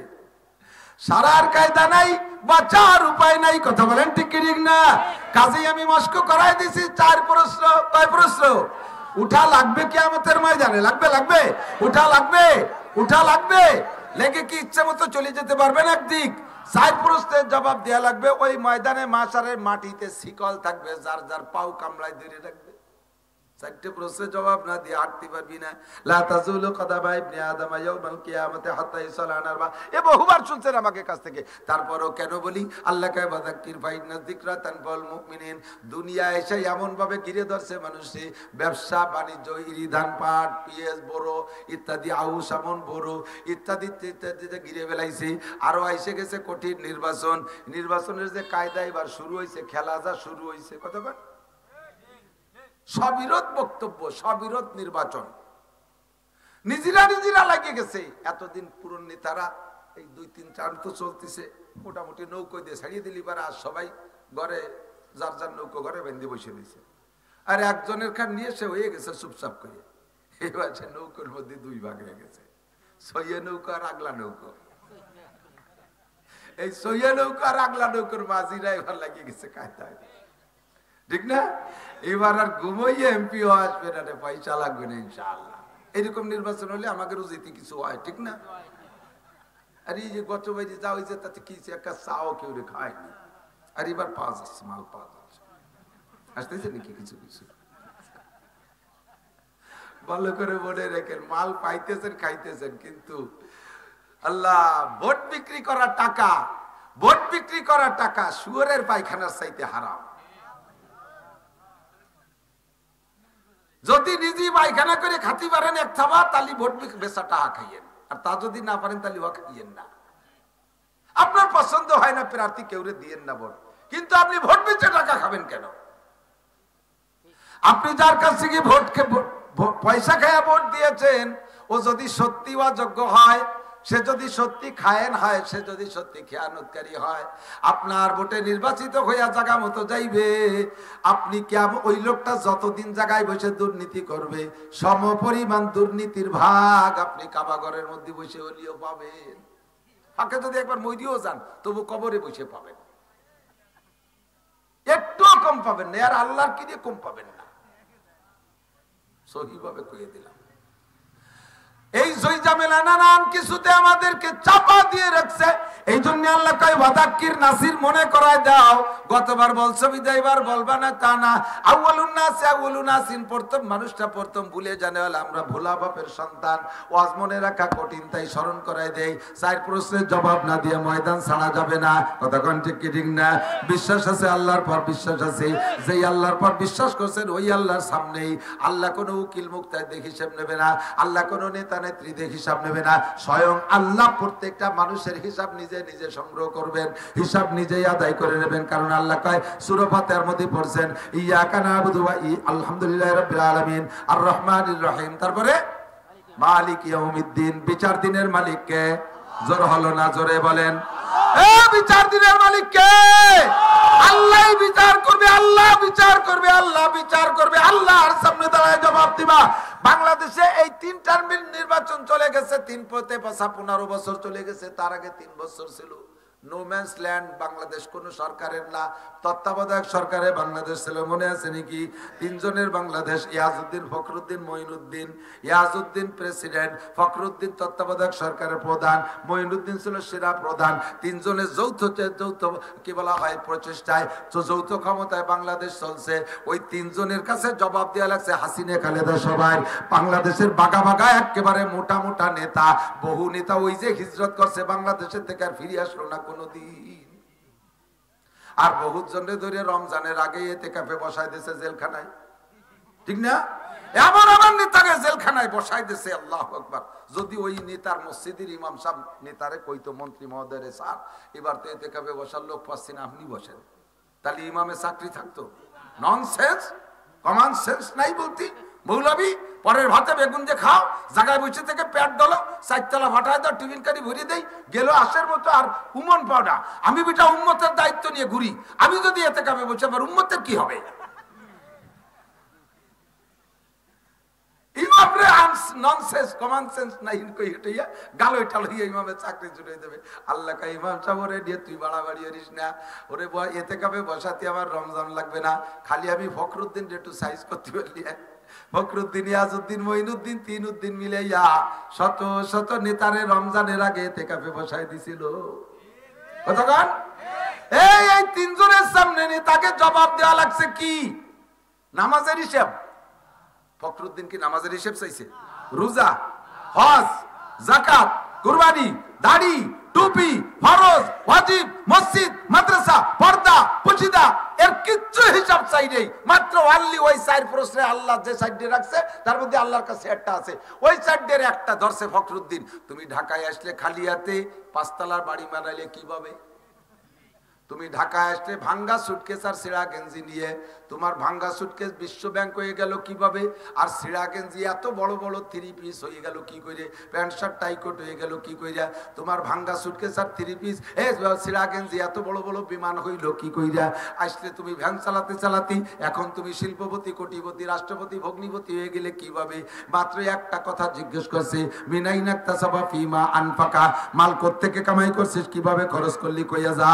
সারার কায়দা নাই, বাঁচার উপায় নাই। কথা বলেন ঠিক ঠিক না? কাজেই আমি মস্ক করাই দিছি। 4 প্রশ্ন। কয় প্রশ্ন? উঠা লাগবে কিয়ামতের ময়দানে। লাগবে লাগবে উঠা লাগবে, উঠা লাগবে। লেগে কি ইচ্ছে মতো চলে যেতে পারবেন একদিক। 4 প্রশ্নের জবাব দেয়া লাগবে। ওই ময়দানে মাশারের মাটিতে শিকল থাকবে, যার যার পাও কামড়ায় ধরে রাখবে। 4টে প্রশ্নের জবাব না দিয়ে হাঁটতে পারবি না। লা তাজুলু কদামা ইবনে আদম ইয়াউমাল কিয়ামাতি হাত্তা ইসলান আরবা। এ বহুবার শুনছেন আমাকে কাছ থেকে। তারপরও কেন বলি? আল্লাহ কয় বাযাক্কির ফাইন্না যিকরা তানফাউল মুমিনিন। দুনিয়া এসে এমন ভাবে ঘিরে ধরছে মানুষে, ব্যবসা বাণিজ্য, ইরি ধান পাট পিএস বড় ইত্যাদি, আউশ আমন বড় ইত্যাদি ইত্যাদিতে ঘিরে ফেলাইছে। আরো এসে গেছে কঠিন নির্বাচন। নির্বাচনের যে কায়দা এবার শুরু হয়েছে, খেলা যা শুরু হয়েছে। কথা বল। সবিরোধ বক্তব্য, সবিরোধ নির্বাচন। নিজেরা নিজেরা লাগিয়ে গেছে। এতদিন পুরন নেতারা এই 2-3 টার্ম তো চলতেছে, মোটামুটি নৌকো দিয়ে ছাড়িয়ে দিলি পারে। আর সবাই ঘরে যার যার নৌকো ঘরে বেঁধে বসে দিয়েছে। আর একজনের খান নিয়ে সে হয়ে গেছে চুপচাপ করে। এবার সে নৌকোর মধ্যে 2 ভাগ হয়ে গেছে, সইয়ে নৌকো আর আগলা নৌকো। এই সইয়ে নৌকো আর আগলা নৌকোর মাঝিরা এবার লাগিয়ে গেছে কায়দায়। ঠিক না? এবার আর ঘুমাইয়ে এমপিও আসবে না, পয়সা লাগবে না ইনশাআল্লাহ। এরকম নির্বাচন হলে আমাকে রুজিতে কিছু হয়। ঠিক না? আর এই যে গত বাইরে যা হয়েছে তাতে কি একটা চাও কেউ রে খায়নি। আর এবার পাওয়া যাচ্ছে, মাল পাওয়া যাচ্ছে। আসতেছে নাকি কিছু কিছু? ভালো করে মনে রেখেন, মাল পাইতেছেন, খাইতেছেন, কিন্তু আল্লাহ ভোট বিক্রি করা টাকা, ভোট বিক্রি করা টাকা শুয়োরের পায়খানার চাইতে হারাম। যদি নিজে পায়খানা করে খাতি পারেন এক থাবা, তাহলে ভোট বেচা টাকা খাইয়েন। আর তা যদি না পারেন তাহলে ওয়া খাইয়েন না। আপনার পছন্দ হয় না প্রার্থী, কেউরে দিয়েন না ভোট, কিন্তু আপনি ভোট বেচে টাকা খাবেন কেন? আপনি যার কাছ থেকে পয়সা খায়া ভোট দিয়েছেন, ও যদি সত্যি অযোগ্য হয়, সে যদি সত্যি খায়েন হয়, সে যদি সত্যি খেয়ানতকারী হয়, আপনার ভোটে নির্বাচিত হইয়া জায়গা মতো যাইবে। আপনি ওই লোকটা যতদিন জায়গায় বসে দুর্নীতি করবে, সমপরিমাণ দুর্নীতির ভাগ আপনি কাবাগরের মধ্যে বসে হলিও পাবেন। ফাঁকে যদি একবার মরিও যান, তবু কবরে বসে পাবেন, একটুও কম পাবেন না। আর আল্লাহর কি দিয়ে কম পাবেন না। সহিভাবে কয়ে দিলাম। এই জয়জামেলা নানান কিছুতে আমাদেরকে চাপা দিয়ে রাখছে। এই জন্য আল্লাহ কয় ওয়াদাক্কির, নাসির মনে করায় দাও। গতবার বলছো বিদায় এবার বলবা না তা না। আউয়ালুন নাস আউয়ালুন নাসিন, প্রথম মানুষটা প্রথম ভুলে জানে হল আমরা ভোলা বাপের সন্তান। ওয়াজ মনে রাখা কঠিন, তাই স্মরণ করায় দেই। 4 প্রশ্নের জবাব না দিয়ে ময়দান ছাড়া যাবে না। কথা কোন ঠিক কি ঠিক না? বিশ্বাস আছে, আল্লাহর পর বিশ্বাস আছে। যেই আল্লাহর পর বিশ্বাস করছেন ওই আল্লাহর সামনেই আল্লাহ কোনো উকিল মুক্তায় দেখে হিসেব নেবে না। আল্লাহ কোনো নেতা নেই, ত্রিদেব হিসাব নেবে না। স্বয়ং আল্লাহ প্রত্যেকটা মানুষের হিসাব নিজে নিজে সংগ্রহ করবেন, হিসাব নিজেই আদায় করে নেবেন। কারণ আল্লাহ কয় সূরা ফাতিহার মধ্যে পড়ছেন ইয়াকা না'বুদু ওয়া আলহামদুলিল্লাহি রাব্বিল আলামিন আর রহমানির রহিম, তারপরে মালিক ইয়াউমিদ্দিন, বিচার দিনের মালিক কে? জোর হলো না, জোরে বলেন। বিচার দিনের মালিক কে? আল্লাহ বিচার করবে, আল্লাহ বিচার করবে, আল্লাহ বিচার করবে, আল্লাহর সামনে দাঁড়ায় জবাব দিবা। বাংলাদেশে এই 3 টার্মের নির্বাচন চলে গেছে, 15 বছর চলে গেছে। তার আগে 3 বছর ছিল নো ম্যানস ল্যান্ড। বাংলাদেশ কোন সরকারের না, তত্ত্বাবধায়ক সরকারে বাংলাদেশ ছিল। মনে আছে নাকি? 3 জনের বাংলাদেশ, ইয়াজউদ্দিন, ফখরুদ্দিন, মঈনুদ্দিন। ইয়াজউদ্দিন প্রেসিডেন্ট, ফখরুদ্দিন তত্ত্বাবধায়ক সরকারের প্রধান, মঈনুদ্দিন ছিল সেরা প্রধান। 3 জনের যৌথ কি বলা হয় প্রচেষ্টায়, যৌথ ক্ষমতায় বাংলাদেশ চলছে। ওই 3 জনের কাছে জবাব দেওয়া লাগছে হাসিনা, খালেদা, সবাই। বাংলাদেশের বাগা বাগা একেবারে মোটা মোটা নেতা, বহু নেতা ওই যে হিজরত করছে বাংলাদেশের থেকে, আর ফিরে আসলো না কোনদিন। আর বহুত জনে ধরে রমজানের আগে ইতিকাফে বসাই দিয়েছে জেলখানায়, ঠিক না? এমন আমার নেতাকে জেলখানায় বসাই দিয়েছে, আল্লাহু আকবার। যদি ওই নেতার মসজিদের ইমাম সাহেব নেতারে কইতো মন্ত্রী মহোদয় রে স্যার এবার তো ইতিকাফে বসার লোক পাচ্ছি না, আপনি বসেন, তাহলে ইমামে চাকরি থাকতো। ননসেন্স, কমন সেন্স নাই বলতি। মৌলবী পরের ভাতে বেগুন যে খাও, জায়গায় বসে থেকে পেট দলো, 4 তলা ফাটায় দাও, টিফিন কারি ভরিয়ে দেই, গেল আসের মতো আর উমন পাওয়া। আমি বেটা উম্মতের দায়িত্ব নিয়ে ঘুরি, আমি যদি এতে কামে বসে আবার উম্মতের কি হবে? ইমামরে ননসেন্স, কমন সেন্স নাই কই হইয়া গালই টালইয়া ইমামের চাকরি জুড়ে দেবে। আল্লাহ কা ইমাম সাহেব রে দিয়ে তুই বাড়াবাড়ি করিস না, ওরে এতে কামে বসাতে আমার রমজান লাগবে না, খালি আমি ফখরুদ্দিন একটু সাইজ করতে পারলি। ফখরুদ্দিন, ইয়াজউদ্দিন, মঈনুদ্দিন, 3 উদ্দিন মিলে শত শত নেতারে রমজানের আগে ইতিকাফে বসাই দিছিল। কতক্ষণ? এই 3 জনের সামনে নেতাকে জবাব দেওয়া লাগছে কি? নামাজের হিসাব। ফখরুদ্দিন কি নামাজের হিসাব চাইছে? রোজা, হজ, যাকাত, কুরবানি, দাড়ি, টুপি, ফরজ, ওয়াজিব, মসজিদ, মাদ্রাসা, পর্দা, পর্দা, এর কিচ্ছু হিসাব চাই নেই। মাত্র আল্লি ওই 4 প্রশ্নে আল্লাহ যে 4 রাখছে তার মধ্যে আল্লাহর কাছে একটা আছে, ওই 4 একটা ধরছে ফখরুদ্দিন। তুমি ঢাকায় আসলে খালি হাতে 5 তলার বাড়ি বানাইলে কিভাবে? তুমি ঢাকায় আসলে ভাঙ্গা সুটকেস আর ছিঁড়া গেঞ্জি নিয়ে, তোমার ভাঙ্গা সুটকেস বিশ্ব ব্যাংক হয়ে গেল কিভাবে? আর ছিঁড়া গেঞ্জি এত বড় বড় 3 পিস হয়ে গেল কি করে? প্যান্ট শার্ট টাইকোট হয়ে গেল কি কইরা? তোমার ভাঙ্গা সুটকেস আর 3 পিস ছিঁড়া গেঞ্জি এত বড় বড় বিমান হইল কি কইরা? আসলে তুমি ভ্যান চালাতে চালাতে এখন তুমি শিল্পপতি, কোটিপতি, রাষ্ট্রপতি, ভগ্নিপতি হয়ে গেলে কিভাবে? মাত্র একটা কথা জিজ্ঞেস করছে, মিনাইনাক্তাসাবা ফিমা আনফাকা, মাল কোত্থেকে কামাই করছিস, কিভাবে খরচ করলি, কইয়া যা।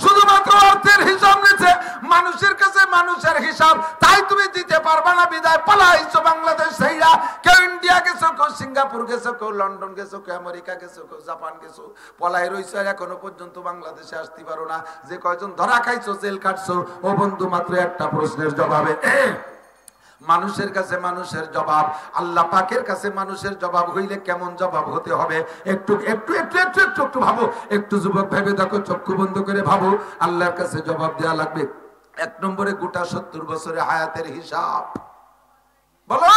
শুধুমাত্র অর্থের হিসাব নিচ্ছে মানুষের কাছে, মানুষের হিসাব তাই তুমি দিতে পারবা না, বিদায় পালাইছো বাংলাদেশ সেইরা। কেউ ইন্ডিয়া গেছো, কেউ সিঙ্গাপুর গেছো, কেউ লন্ডন গেছো, কেউ আমেরিকা গেছো, কেউ জাপান গেছো, পলাই রইছো, এখনো পর্যন্ত বাংলাদেশে আসতে পারো না। যে কয়জন ধরা খাইছো, জেল কাটছো, ও বন্ধু মাত্র একটা প্রশ্নের জবাবে মানুষের কাছে মানুষের জবাব, আল্লাহ পাকের কাছে মানুষের জবাব হইলে কেমন জবাব হতে হবে একটু একটু একটু একটু একটু একটু ভাবো। একটু যুবক ভেবে দেখো, চক্ষু বন্ধ করে ভাবো, আল্লাহর কাছে জবাব দেওয়া লাগবে। 1 নম্বরে গোটা 70 বছরের হায়াতের হিসাব। বলো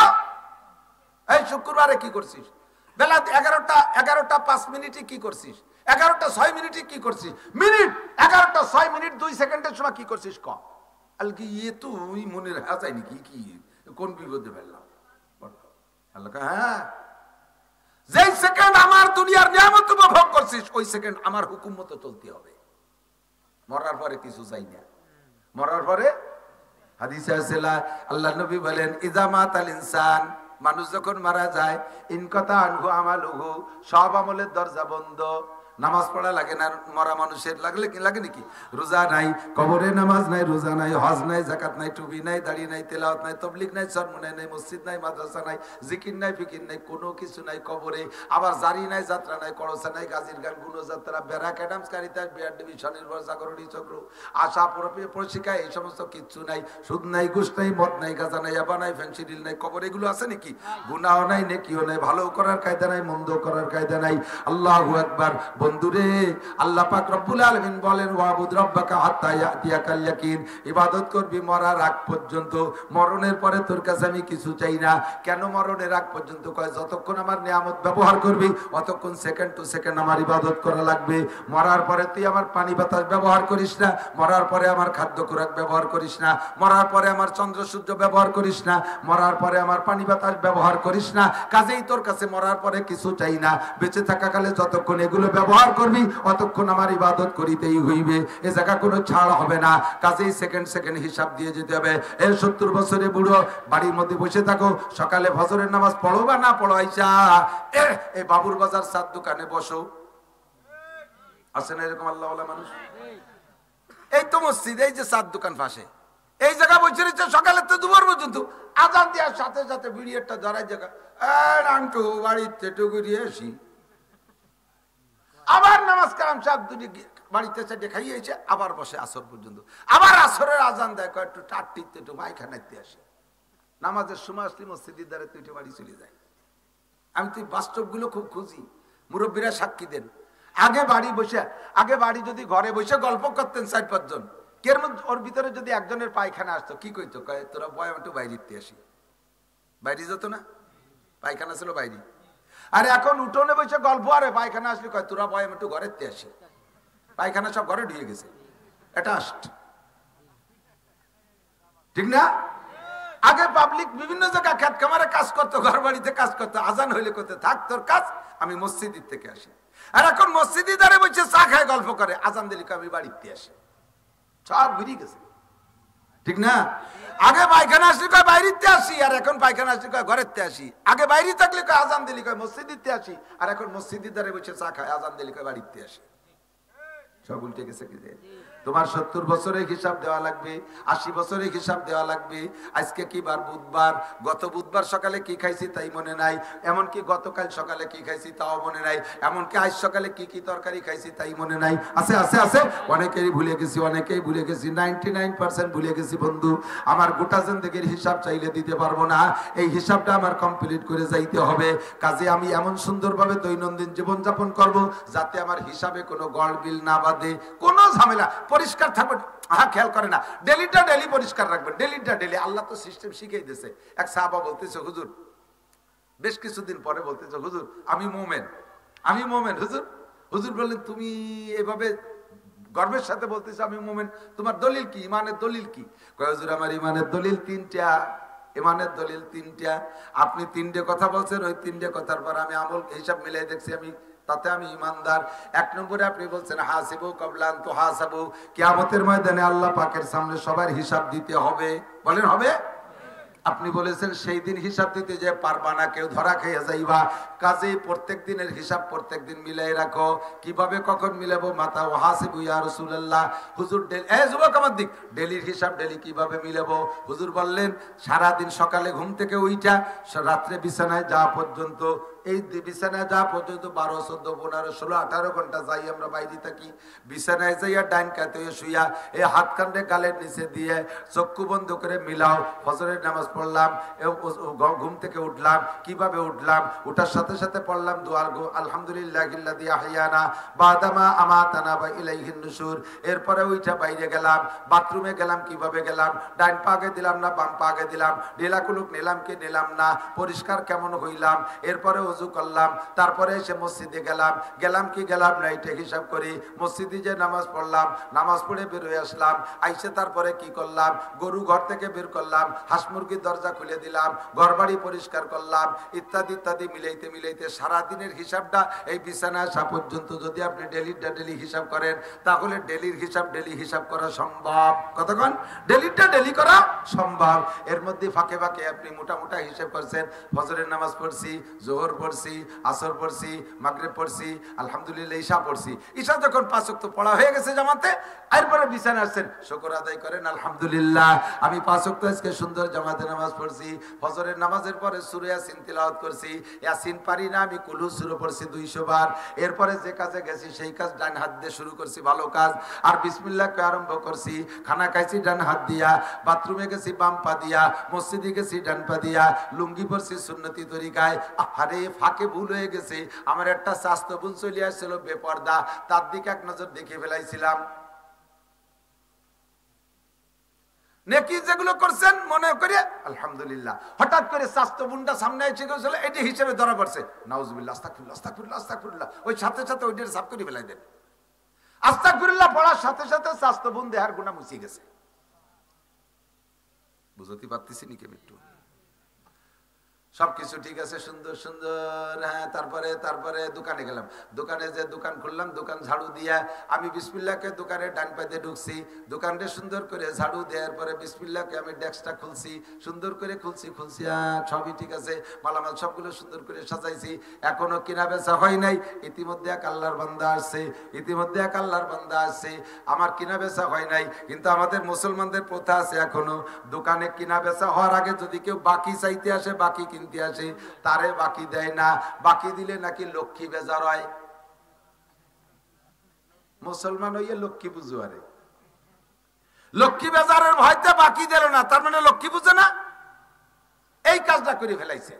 এই শুক্রবারে কি করছিস? বেলা 11টা 5 মিনিটে কি করছিস? 11টা 6 মিনিটে কি করছিস? মিনিট 11টা 6 মিনিট 2 সেকেন্ডের সময় কি করছিস? ক আলকি ইয়ে তুই মনে রাখা যায় নাকি? কি কোন বিপদে ফেললাম? হ্যাঁ, যে সেকেন্ড আমার দুনিয়ার নিয়ামত উপভোগ করছিস, ওই সেকেন্ড আমার হুকুম মতো চলতে হবে। মরার পরে কিছু চাই না। মরার পরে হাদিসে আছে আল্লাহ নবী বলেন, ইজা মাতাল ইনসান, মানুষ যখন মারা যায়, ইনকাতা আনহু আমালুহু, সব আমলের দরজা বন্ধ। নামাজ পড়া লাগে না মরা মানুষের, লাগলে কি লাগে নাকি? রোজা নাই, কবরে নামাজ নাই, রোজা নাই, হজ নাই, যাকাত নাই, টুপি নাই, দাড়ি নাই, তেলাওয়াত নাই, তাবলীগ নাই, সরমুনাই নাই, মসজিদ নাই, মাদ্রাসা নাই, জিকির নাই, ফিকির নাই, কোনো কিছু নাই কবরে। আবার জারি নাই, যাত্রা নাই, কলসা নাই, গাজীর গান, গুণযাত্রা, ব্যারাক, অ্যাডামস, কারিতা, বিয়ার ডিবি, স্বনির্ভর, জাগরণী চক্র, আশা প্রশিকা, এই সমস্ত কিচ্ছু নাই। সুদ নাই, ঘুষ নাই, মদ নাই, গাঁজা নাই, আবা নাই, ফেন্সিডিল নাই, কবর এগুলো আছে নাকি? গুনাহ নাই, নেকিও নাই, ভালো করার কায়দা নাই, মন্দ করার কায়দা নাই। আল্লাহু আকবার। বন্ধুরে আল্লাহ পাক রব্বুল আলামিন বলেন ওয়াবুদ রাব্বাকা হাত্তা ইয়াতিয়াকাল ইয়াকিন, ইবাদত করবি মরার আগ পর্যন্ত। মরণের পরে তোর কাছে আমি কিছু চাই না। কেন মরণের আগ পর্যন্ত? কয় যতক্ষণ আমার নিয়ামত ব্যবহার করবি অতক্ষণ সেকেন্ড টু সেকেন্ড আমার ইবাদত করা লাগবে। মরার পরে তুই আমার পানি বাতাস ব্যবহার করিস না, মরার পরে আমার খাদ্য খোরাক ব্যবহার করিস না, মরার পরে আমার চন্দ্র সূর্য ব্যবহার করিস না, মরার পরে আমার পানি বাতাস ব্যবহার করিস না। কাজেই তোর কাছে মরার পরে কিছু চাই না। বেঁচে থাকাকালে যতক্ষণ এগুলো ব্যবহার করবি অতক্ষণ আমার ইবাদত করিতেই হইবে। এ জায়গা কোনো ছাড় হবে না। কাজেই সেকেন্ড সেকেন্ড হিসাব দিয়ে যেতে হবে। এই 70 বছরে বুড়ো বাড়ির মধ্যে বসে থাকো, সকালে ফজরের নামাজ পড়ো বা না পড়ো, আইসা এই বাবুর বাজার চার দোকানে বসো। আছে না এরকম আল্লাহওয়ালা মানুষ? এই তো মসজিদ, এই যে চার দোকান পাশে এই জায়গা বসে রয়েছে সকালে তো দুপুর পর্যন্ত। আজান দেওয়ার সাথে সাথে বিড়িয়ারটা ধরাই জায়গা আন্টু বাড়িতে টুকুরি আসি, আবার নামাজ কালাম সাহেব দুটি বাড়িতে সেটে খাইয়েছে, আবার বসে আসর পর্যন্ত। আবার আসরের আজান দেয়, একটু টাটটিতে একটু মাইখানাইতে আসে। নামাজের সময় আসলে মসজিদের দ্বারা তুই বাড়ি চলে যায়। আমি তুই বাস্তবগুলো খুব খুঁজি, মুরব্বীরা সাক্ষী দেন। আগে বাড়ি যদি ঘরে বসে গল্প করতেন 4-5 জন, ওর ভিতরে যদি একজনের পায়খানা আসতো কি কইতো? কয় তোরা বয় একটু বাইরে আসি। বাইরে যেত না, পায়খানা ছিল বাইরে। আর এখন উঠোনে বসে গল্প, আরে পায়খানা আসলে কয় তোরা বয় একটু ঘরের তে আসি। পায়খানা সব ঘরে ঢুকে গেছে, অ্যাটাচড, ঠিক না? আগে পাবলিক বিভিন্ন জায়গায় খেত খামারে কাজ করতো, ঘর বাড়িতে কাজ করতো, আজান হইলে করতে থাক তোর কাজ, আমি মসজিদের থেকে আসি। আর এখন মসজিদে দাঁড়ে বসে চা খায় গল্প করে, আজান দিলে আমি বাড়িতে আসি। সব ঘুরিয়ে গেছে, ঠিক না? আগে পায়খানা আসলে কয় বাইরেতে আসি, আর এখন পায়খানা আসলে কয় ঘরেতে আসি। আগে বাইরে থাকলে কয় আজান দিলে কয় মসজিদে আসি, আর এখন মসজিদের দ্বারে বসে চা খায়, আজান দিলে কয় বাড়িতে আসি। সব উল্টে গেছে কি? তোমার 70 বছরের হিসাব দেওয়া লাগবে, 80 বছরের হিসাব দেওয়া লাগবে। আজকে কি বার? বুধবার। গত বুধবার সকালে কি খাইছি তাই মনে নাই, এমনকি গতকাল সকালে কি খাইছি তাও মনে নাই, এমনকি আজ সকালে কি কি তরকারি খাইছি তাই মনে নাই। আছে আছে আছে, অনেকেই ভুলে গেছি, অনেকেই ভুলে গেছি, 99% ভুলে গেছি। বন্ধু আমার গোটা জিন্দেগির হিসাব চাইলে দিতে পারবো না, এই হিসাবটা আমার কমপ্লিট করে যাইতে হবে। কাজে আমি এমন সুন্দরভাবে দৈনন্দিন জীবনযাপন করব যাতে আমার হিসাবে কোনো গড়বিল না বাঁধে, কোনো ঝামেলা, পরিষ্কার থাকবে। খেয়াল করে না, ডেলিটা ডেলি পরিষ্কার রাখবেন, ডেলিটা ডেলি। আল্লাহ তো সিস্টেম শিখিয়ে দিয়েছে। এক সাহাবা বলতেছে, হুজুর, বেশ কিছুদিন পরে বলতেছে, হুজুর আমি মোমেন, আমি মোমেন। হুজুর বললেন তুমি এভাবে গর্বের সাথে বলতেছো আমি মোমেন, তোমার দলিল কি, ইমানের দলিল কি? কয় হুজুর আমার ইমানের দলিল 3টা, ইমানের দলিল 3টা। আপনি 3টে কথা বলছেন, ওই 3টে কথার পর আমি আমল হিসাব মিলাই দেখছি আমি তাতে আমি ইমানদার। 1 নম্বরে আপনি বলছেন হাসিবু কবলা আন তুহাসাবু, কিয়ামতের ময়দানে আল্লাহ পাকের সামনে সবার হিসাব দিতে হবে। বলেন হবে? আপনি বলেছেন সেই দিন হিসাব দিতে যে পারবা না, কেউ ধরা খেয়ে যাইবা। কাজেই প্রত্যেক দিনের হিসাব প্রত্যেক দিন মিলাই রাখো। কিভাবে কখন মিলাবো? মাতা ও হাসিবু ইয়া রাসূলুল্লাহ। হুজুর যুবক আমার দিক, ডেলির হিসাব ডেলি কিভাবে মিলাবো? হুজুর বললেন সারাদিন সকালে ঘুম থেকে উইঠা রাত্রে বিছানায় যাওয়া পর্যন্ত, এই বিছানায় যাওয়া পর্যন্ত 12, 14, 15, 16, 18 ঘন্টা যাই আমরা বাইরে থাকি। বিছানায় যাইয়া ডাইন কাতে শুইয়া এই হাত কান্দে গালের নিচে দিয়ে চক্ষু বন্ধ করে মিলাও। ফজরের নামাজ পড়লাম, ঘুম থেকে উঠলাম, কিভাবে উঠলাম? উঠার সাথে সাথে পড়লাম দুআ, আলহামদুলিল্লাহিল্লাযী আহইয়ানা বাদামা আমাতানা ওয়া ইলাইহিন নুশুর। এরপরে উঠা বাইরে গেলাম, বাথরুমে গেলাম, কিভাবে গেলাম? ডাইন পাগে দিলাম না বাম পাগে দিলাম? ঢেলাকুলুক নিলাম কি নিলাম না? পরিষ্কার কেমন হইলাম? এরপরে ওযু করলাম, তারপরে এসে মসজিদে গেলাম কি গেলাম না, এটা হিসাব করি। মসজিদে যে নামাজ পড়লাম, নামাজ পড়ে বের হয়ে আসলাম, আইসে তারপরে কি করলাম? গরু ঘর থেকে বের করলাম, হাঁস মুরগির দরজা খুলে দিলাম, ঘর বাড়ি পরিষ্কার করলাম, ইত্যাদি ইত্যাদি মিলাইতে মিলাইতে সারাদিনের হিসাবটা এই বিছানায় আসা পর্যন্ত যদি আপনি ডেলি হিসাব করেন, তাহলে ডেলির হিসাব ডেলি হিসাব করা সম্ভব। কতক্ষণ? ডেলিটা ডেলি করা সম্ভব। এর মধ্যে ফাঁকে ফাঁকে আপনি মোটা হিসাব করছেন, ফজরের নামাজ পড়ছি, জোহর পড়ছি, আসর পড়ছি, মাগরিব পড়ছি, আলহামদুলিল্লাহ ঈশা পড়ছি। ঈশা যখন 5 ওয়াক্ত পড়া হয়ে গেছে জামাতে, এরপরে বিছানায় আসছেন, শুকর আদায় করেন আলহামদুলিল্লাহ আমি 5 ওয়াক্ত আজকে সুন্দর জামাতে নামাজ পড়ছি। ফজরের নামাজের পরে সূরা ইয়াসিন তিলাওয়াত করছি, ইয়াসিন পারি না আমি কুল সূরা পড়ছি 200 বার। এরপরে যে কাজে গেছি সেই কাজ ডান হাত দিয়ে শুরু করছি, ভালো কাজ। আর বিসমিল্লাহ কে আরম্ভ করছি, খানা খাইছি ডান হাত দিয়া, বাথরুমে গেছি বাম পা দিয়া, মসজিদে গেছি ডান পা দিয়া, লুঙ্গি পরছি সুন্নতি তরিকায়। আরে ফাঁকে ভুল হয়ে গেছে, আমার একটা স্বাস্থ্য বোন চলে আসছিল বেপর্দা, তার দিকে এক নজর দেখে ফেলাইছিলাম। নেকি যেগুলো করছেন মনে করে আলহামদুলিল্লাহ, হঠাৎ করে স্বাস্থ্য বোনটা সামনে এসে গেছিল, এটি হিসেবে ধরা পড়ছে, নাউজুবিল্লাহ, আস্তাগফিরুল্লাহ, আস্তাগফিরুল্লাহ, আস্তাগফিরুল্লাহ, ওই সাথে সাথে ওইটার সাফ করে ফেলাই দেন। আস্তাগফিরুল্লাহ পড়ার সাথে সাথে স্বাস্থ্য বোন দেহার গুনাহ মুছে গেছে। বুঝতে পারতেছি নি কেমন একটু সবকিছু ঠিক আছে, সুন্দর সুন্দর। হ্যাঁ, তারপরে দোকানে গেলাম, দোকানে যে দোকান খুললাম, দোকান ঝাড়ু দিয়া আমি বিসমিল্লাহকে দোকানে ডান পাইতে ঢুকছি, দোকানটা সুন্দর করে ঝাড়ু দেওয়ার পরে বিসমিল্লাহকে আমি ডেস্কটা খুলছি, সুন্দর করে খুলছি, সবই ঠিক আছে, মালামাল সবগুলো সুন্দর করে সাজাইছি। এখনো কিনা বেচা হয় নাই, ইতিমধ্যে এক আল্লাহর বান্দা আসছে, আমার কিনা বেচা হয় নাই। কিন্তু আমাদের মুসলমানদের প্রথা আছে, এখনো দোকানে কিনা বেচা হওয়ার আগে যদি কেউ বাকি চাইতে আসে, বাকি কিনতে আসে, তারে বাকি দেয় না, বাকি দিলে নাকি লক্ষ্মী বেজার হয়। মুসলমান হইয়ে লক্ষ্মী পুজো, আরে লক্ষ্মী বেজারের ভয়তে বাকি দিল না, তার মানে লক্ষ্মী পুজো না, এই কাজটা করে ফেলাইছে।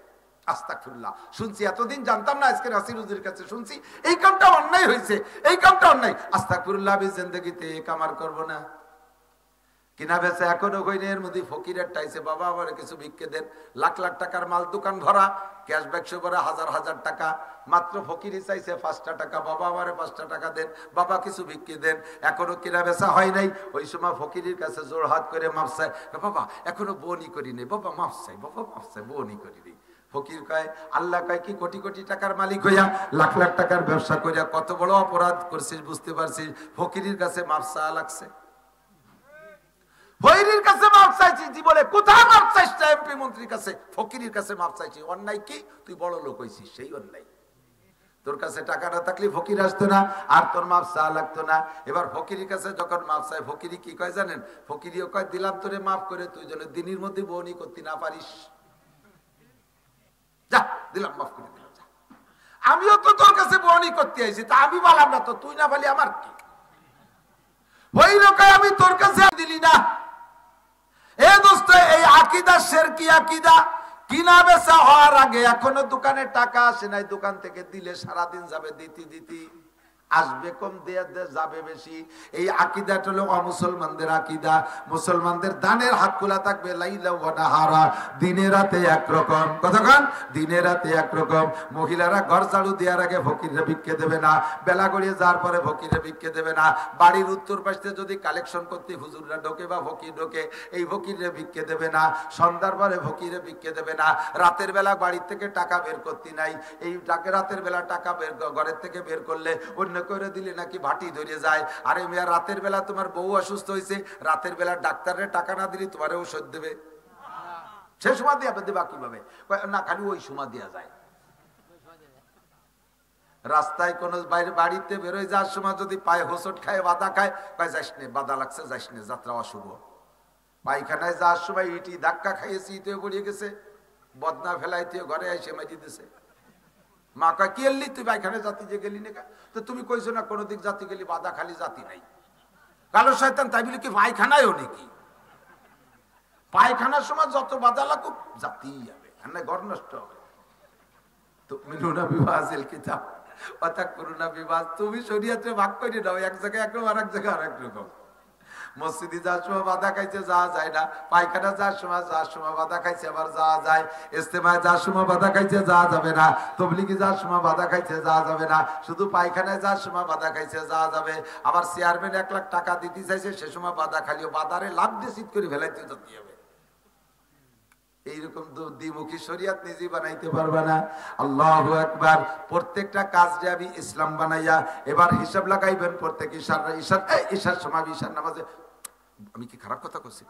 আস্তাগফিরুল্লাহ, শুনছি এতদিন জানতাম না, আজকে নাসির হুজুরের কাছে শুনছি এই কামটা অন্যায় হয়েছে, এই কামটা অন্যায়। আস্তাগফিরুল্লাহ, আমি জিন্দেগিতে এই কাম আর করবো না। কিনা বেচা এখনো হইনি, এর মধ্যে ফকিরের টাইছে, বাবা আমার কিছু ভিক্ষে দেন। লাখ লাখ টাকার মাল, দোকান ভরা, ক্যাশ ব্যাগসে ভরা, হাজার হাজার টাকা, মাত্র ফকিরই চাইছে 5টা টাকা, বাবা আমারে 5টা টাকা দেন, বাবা কিছু ভিক্ষে দেন। এখনো কিনা বেচা হয় নাই, ওই সময় ফকিরের কাছে জোর হাত করে মাপ চাই, বাবা এখনো বনি করি নেই, বাবা মাপ চাই, বাবা মাপ চাই, বনি করি নেই। ফকির কয়, আল্লাহ কয় কি কোটি কোটি টাকার মালিক হইয়া, লাখ লাখ টাকার ব্যবসা করিয়া কত বড় অপরাধ করছিস বুঝতে পারছিস, ফকিরের কাছে মাপ চাওয়া লাগছে। ফকিরের কাছে মাপ চাইছি জীবনে, কোথায় মাপ চাইছ? এমপি মন্ত্রীর কাছে, ফকিরের কাছে মাপ চাইছি। অন্যায় কি? তুই বড় লোক হইছিস, সেই অন্যায়। তোর কাছে টাকা না থাকলে ফকির আসতো না, আর তোর মাপ চাওয়া লাগতো না। এবার ফকিরের কাছে যখন মাপ চাই, ফকিরি কি কয় জানেন? ফকিরিও কয়, দিলাম তোরে মাফ করে, তুই যেন দিনের মধ্যে বউনি করতে না পারিস, যা দিলাম, মাফ করে দিলাম, যা। আমিও তো তোর কাছে বউনি করতে আইছি, তা আমি বললাম না তো, তুই না বলি আমার কি? ওই রকম আমি তোর কাছে দিলি না। এ দোস্ত, এই আকীদা শিরকি আকীদা। কিনা বেচা হওয়ার আগে এখনো দোকানে টাকা আসে নাই, দোকান থেকে দিলে সারাদিন যাবে, দিতি আসবে কম, যাবে বেশি। এই আকীদাটা হলো অমুসলমানদের আকীদা। মুসলমানদের দানের হাত খোলা থাকবে, লাইলা ওয়া নাহারা, দিনে রাতে একরকম। কতক্ষণ? দিনে রাতে একরকম। মহিলারা ঘর ঝাড়ু দেওয়ার আগে ফকিরে ভিক্ষে দেবে না, বেলা গড়িয়ে যাওয়ার পরে ফকিরে ভিক্ষে দেবে না। বাড়ির উত্তর পাশে যদি কালেকশন করতে হুজুররা ঢোকে বা ফকির ঢোকে, এই ফকিরে ভিক্ষে দেবে না। সন্ধ্যার পরে ফকিরে ভিক্ষে দেবে না। রাতের বেলা বাড়ির থেকে টাকা বের করতে নাই, এই রাতের বেলা টাকা বের ঘরের থেকে বের করলে অন্য করে দিলে নাকি ভাটি ধরে যায়। আরে মিয়া, রাতের বেলা তোমার বউ অসুস্থ হয়েছে, রাতের বেলা ডাক্তারের টাকা না দিলে তোমার ঔষধ দেবে? সে সময় দিয়ে দেবা কিভাবে? না, খালি ওই সময় দেওয়া যায়। রাস্তায় কোন বাড়িতে বেরোয় যাওয়ার সময় যদি পায়ে হোঁচট খায়, বাধা খায়, কয় যাস নে, বাধা লাগছে, যাস নে, যাত্রা অশুভ। পায়খানায় যাওয়ার সময় ইটি ধাক্কা খাইয়েছি, ইতেও গড়িয়ে গেছে, বদনা ফেলাইতে ঘরে এসে মাজি দিছে। মা কয়, কি এলি তুই পায়খানা জাতি যে গেলি না? তো তুমি কইছো না কোনো দিক জাতি গেলি, বাধা খালি জাতি নাই। কালো শয়তান তাই বলে কি পায়খানায়ও নাকি? পায়খানার সময় যত বাধা লাগুক, জাতি যাবে, ঘর নষ্ট হবে। তুমিনুনা বিবাহিল কিতাব অর্থাৎ করুণা বিবাহ, তুমি শরীয়তে ভাগ করে দাও, এক জায়গায় একরকম, আর এক জায়গায় আর একরকম। মসজিদে যাওয়ার সময় বাধা খাইছে, যাওয়া যায় না। পায়খানা যাওয়ার সময় বাধা খাইছে, আবার যাওয়া যায়। ইস্তেমায় যাওয়ার সময় বাধা খাইছে, যাওয়া যাবে না। তবলিগে যাওয়ার সময় বাধা খাইছে, যাওয়া যাবে না। শুধু পায়খানায় যাওয়ার সময় বাধা খাইছে, যাওয়া যাবে। আবার চেয়ারম্যান 1 লাখ টাকা দিতে চাইছে, সে সময় বাধা খালিও, বাধারে লাভ দিয়ে চিত করে ফেলাইতে যেতে হবে। এইরকম দ্বিমুখী শরীয়ত নিজে বানাইতে পারবে না। আল্লাহু আকবার। প্রত্যেকটা কাজ যে আমি ইসলাম বানাইয়া, এবার হিসাব লাগাইবেন প্রত্যেক ঈশার সময়, ঈশার নামাজে। আমি কি খারাপ কথা করছি?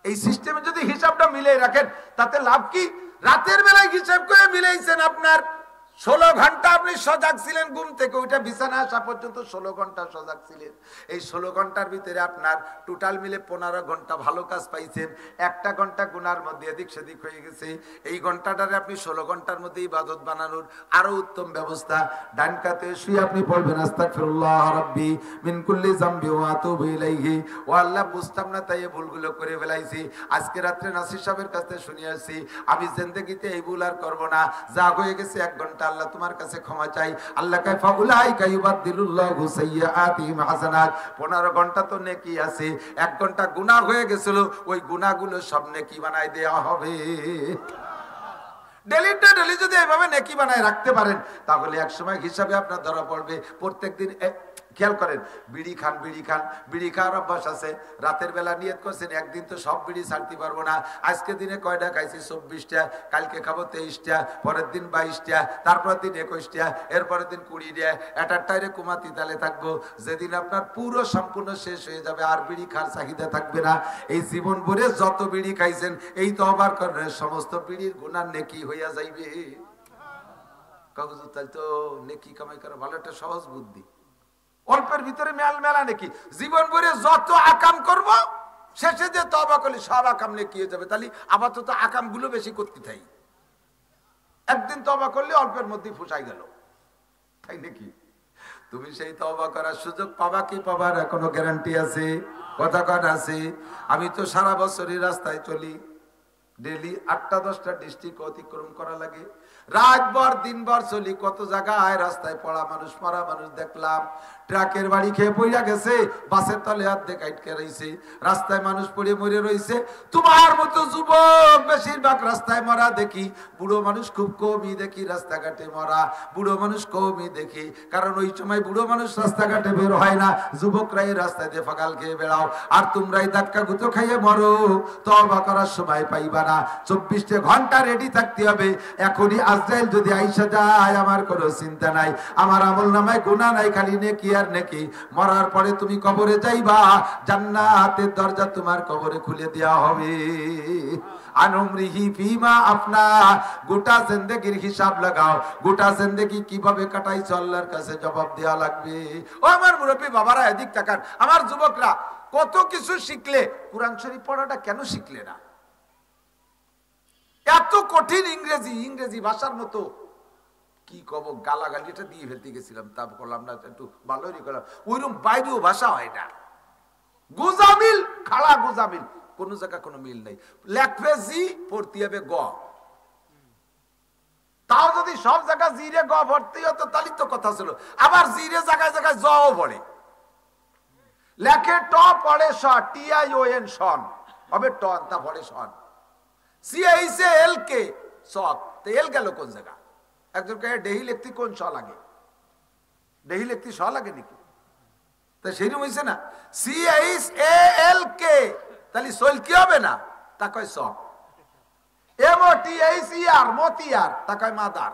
এই সিস্টেমে যদি হিসাবটা মিলিয়ে রাখেন, তাতে লাভ কি? রাতের বেলায় হিসাব করে মিলাইছেন আপনার 16 ঘন্টা আপনি সজাগ ছিলেন, ঘুম থেকে ওইটা বিছানা আসা পর্যন্ত 16 ঘন্টা সজাগ ছিলেন। এই 16 ঘন্টার ভিতরে আপনার টোটাল মিলে 15 ঘন্টা ভালো কাজ পাইছেন, একটা ঘন্টা গুনার মধ্যে এদিক সেদিক হয়ে গেছে। এই ঘন্টাটারে আপনি 16 ঘন্টার মধ্যে ইবাদত বানানোর আরো উত্তম ব্যবস্থা। ডান কাতে শুয়ে আপনি পড়বেন আস্তাগফিরুল্লাহ রাব্বি মিন কুল্লি যামবি ওয়া আতুবু ইলাইহি। ও আল্লাহ, বুঝতাম না তাই এই ভুলগুলো করে ফেলাইছি। আজকে রাত্রে নাসির সাহেবের কাছে শুনে আসছি, আমি জিন্দেগিতে এই ভুল আর করব না। যা হয়ে গেছে 1 ঘন্টা, আল্লাহ তোমার কাছে ক্ষমা চাই। আল্লাহ কয় ফাউলাইকা ইউবাদদিলুল্লাহু সাইয়্যাতিহিম হাসানাত। 15 ঘন্টা তো নেকি আছে, 1 ঘন্টা গুনাহ হয়ে গেছিল, ওই গুনাহগুলো সব নেকি বানাই দেয়া হবে। ডেলি যদি এইভাবে নেকি বানায় রাখতে পারেন, তাহলে এক সময় হিসাবে আপনার ধরা পড়বে। প্রত্যেকদিন খেয়াল করেন, বিড়ি খান, বিড়ি খাওয়ার অভ্যাস আছে। রাতের বেলা নিয়ত করছেন একদিন তো সব বিড়ি ছাড়তে পারবো না, আজকে দিনে কয়টা খাইছি? 24টা, কালকে খাবো 23টা, পরের দিন 22টা, তারপরের দিন 21টা, এরপরের দিন 20টা, এটার টাইরে কুমাতি তালে থাকবো। যেদিন আপনার পুরো সম্পূর্ণ শেষ হয়ে যাবে, আর বিড়ি খাওয়ার চাহিদা থাকবে না। এই জীবন ভরে যত বিড়ি খাইছেন, এই তওবার করেন, সমস্ত বিড়ির গুনাহ নেকি হইয়া যাইবে। কাগজ তাই তো নেকি কামাই করা ভালো একটা সহজ বুদ্ধি। অল্পের ভিতরে মেলা নেকি। জীবন ভরে যত আকাম করব, শেষে যে তওবা করলে সব আকাম নেকি হয়ে যাবে। তাহলে আপাতত আকাম গুলো বেশি করতে থাই। একদিন তওবা করলে অল্পের মধ্যে ফুসাই গেল, তাই নাকি? তুমি সেই তওবা করার সুযোগ পাবা কি পাবার এখনো গ্যারান্টি আছে? কথা কথা আছে। আমি তো সারা বছরই রাস্তায় চলি, ডেলি 8টা-10টা ডিস্ট্রিক্ট অতিক্রম করা লাগে। রাতভর দিনভর চলি, কত জায়গায় রাস্তায় পড়া মানুষ, মারা মানুষ দেখলাম। ট্রাকের বাড়ি খেয়ে পড়া গেছে, বাসের তলে হাত দিয়ে কাটকে রয়েছে, রাস্তায় মানুষ পড়ে মরে রয়েছে। তোমার মতো যুবক বেশিরভাগ রাস্তায় মরা দেখি, বুড়ো মানুষ খুব কমই দেখি রাস্তাঘাটে মরা। বুড়ো মানুষ কমই দেখি, কারণ ওই সময় বুড়ো মানুষ রাস্তাঘাটে বের হয় না, যুবকরাই রাস্তায় দিয়ে ফাঁকাল খেয়ে বেড়াও। আর তোমরাই ধাক্কা গুতো খাইয়ে মরো, তওবা করার সময় পাইবা না। 24 ঘন্টা রেডি থাকতে হবে। এখনই আজরাইল যদি আইসা যায়, আমার কোনো চিন্তা নাই, আমার আমল নামায় গুনাহ নাই, খালি নেকি আর নেকি। মরার পরে তুমি কবরে যাইবা, জান্নাতের দরজা তোমার কবরে খুলে দেওয়া হবে। আনুমরিহি ফিমা আপনা, গোটা জিন্দেগির হিসাব লাগাও। গোটা জিন্দেগি কিভাবে কাটাইছো, আল্লাহর কাছে জবাব দেওয়া লাগবে। ও আমার মুরব্বী বাবারা, এদিক তাকান। আমার যুবকরা, কত কিছু শিখলে, কোরআন শরীফ পড়াটা কেন শিখলে না? এত কঠিন ইংরেজি ভাষার মতো কি কব, গালাগালিটা দিয়ে ফেলতে গেছিলাম, তা করলাম না, একটু ভালোই করলাম। ওইরকম বাইরেও ভাষা হয় না, গোজামিল, খাড়া গোজামিল, কোন জায়গা কোনো মিল নেই। লেখবে জি, পড়তে হবে গ। তাও যদি সব জায়গায় জিরে গ ভর্তি হতো, তাহলে তো কথা ছিল। আবার জিরে জায়গায় জায়গায় জও পড়ে, লেখে ট পড়ে স, TION সন, হবে ট, তা পড়ে সন। সিআইসে এল কে সৎ, তো এল গেল কোন জায়গা? একজন কে ডেহি লিখতে কোন স লাগে? ডেহি লিখতে স লাগে নাকি? তা সেরকম হয়েছে না, CHALK, তাহলে সল কি হবে না? তা কয় স। MOTHER, মতিয়ার, তা কয় মাদার।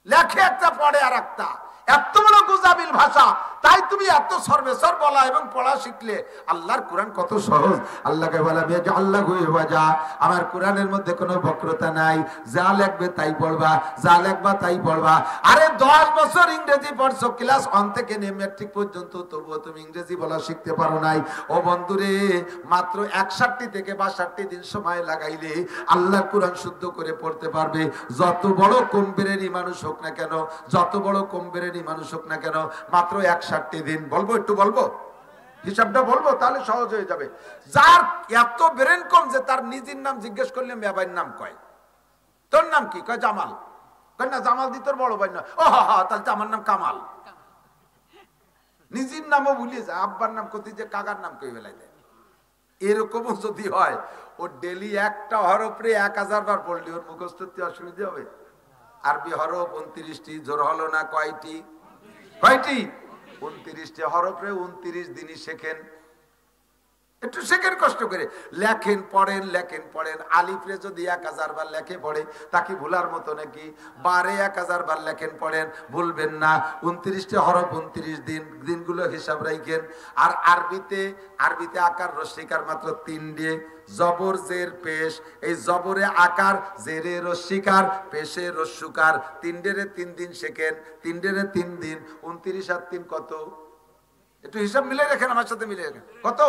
লেখে একটা পড়ে আর একটা, এত বড় গুজাবিল ভাষা। তাই তুমি এত সর্বেসর বলা এবং পড়া শিখলে। আল্লাহর কোরআন কত সহজ। আল্লাহকে বলা, আল্লাহ যা, আমার কোরআনের মধ্যে কোনো বক্রতা নাই, যা লিখবে তাই পড়বা, যা লিখবা তাই পড়বা। আরে 10 বছর ইংরেজি পড়ছো, ক্লাস 1 থেকে নিয়ে ম্যাট্রিক পর্যন্ত, তবুও তুমি ইংরেজি বলা শিখতে পারো নাই। ও বন্ধুরে, মাত্র 61 থেকে 62 দিন সময় লাগাইলে আল্লাহর কোরআন শুদ্ধ করে পড়তে পারবে। যত বড় কমবেরেরই মানুষ হোক না কেন, যত বড় কমবেরেরই মানুষ হোক না কেন, মাত্র 61 দিন। বলবো, একটু বলবো, হিসাবটা বলবো, তাহলে সহজ হয়ে যাবে। যার এত ব্রেন কম যে তার নিজের নাম জিজ্ঞেস করলে মেয়ের নাম কয়, তোর নাম কি? কয় জামাল। কয় না, জামাল দি তোর বড় ভাই না। ও হা, তাহলে তো আমার নাম কামাল। নিজের নামও ভুলিয়ে যায়, আব্বার নাম কতি যে কাকার নাম কই বেলায় দেয়। এরকমও যদি হয়, ও ডেলি একটা হরফে 1000 বার পড়লে ওর মুখস্থ অসুবিধা হবে? আরবি হরফ 29টি, জোর হলো না কয়টি? 29টি হরফে 29 দিনই শেখেন। একটু সেকেন্ড কষ্ট করে লেখেন পড়েন আলিফরে যদি 1000 বার লেখে পড়ে তাকে ভুলার মতো নাকি? বারে 1000 বার লেখেন পড়েন, ভুলবেন না। 29টা হরফ 29 দিন, দিনগুলো হিসাব রাখেন। আর আরবিতে আকার রস্যিকার মাত্র 3 দিয়ে, জবর জের পেশ, এই জবরে আকার, জেরে রস্যিকার, পেশে রস্যুকার, 3 ডেরে 3 দিন শেখেন, 3 ডেরে 3 দিন, 29 আর 3 কত? একটু হিসাব মিলে রাখেন, আমার সাথে মিলে রাখেন, কত?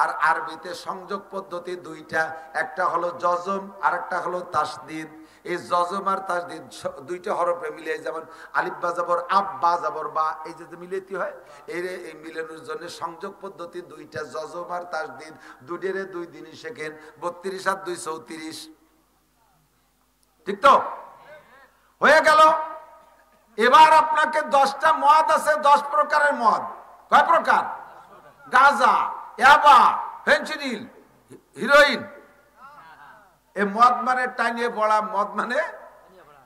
আর আরবিতে সংযোগ পদ্ধতি দুইটা, একটা হলো জজম আর একটা হলো তাসদিদ। এই জজম আর তাসদিদ দুইটা হরফে মিলে, যেমন আলিফ বা জবর আব, বা জবর বা, এই যে মিলাইতে হয়, এই মিলানোর জন্য সংযোগ পদ্ধতি দুইটা, জজম আর তাসদিদ। 2 ডেরে 2 দিনই শেখেন, 32 আর 2 34, ঠিক তো? হয়ে গেল। এবার আপনাকে 10টা মদ আছে, 10 প্রকারের মদ। কয় প্রকার? গাঁজা, ইয়াবা, ফেনসিডিল, হিরোইন। এই মদ মানে টানিয়ে পড়া, মদ মানে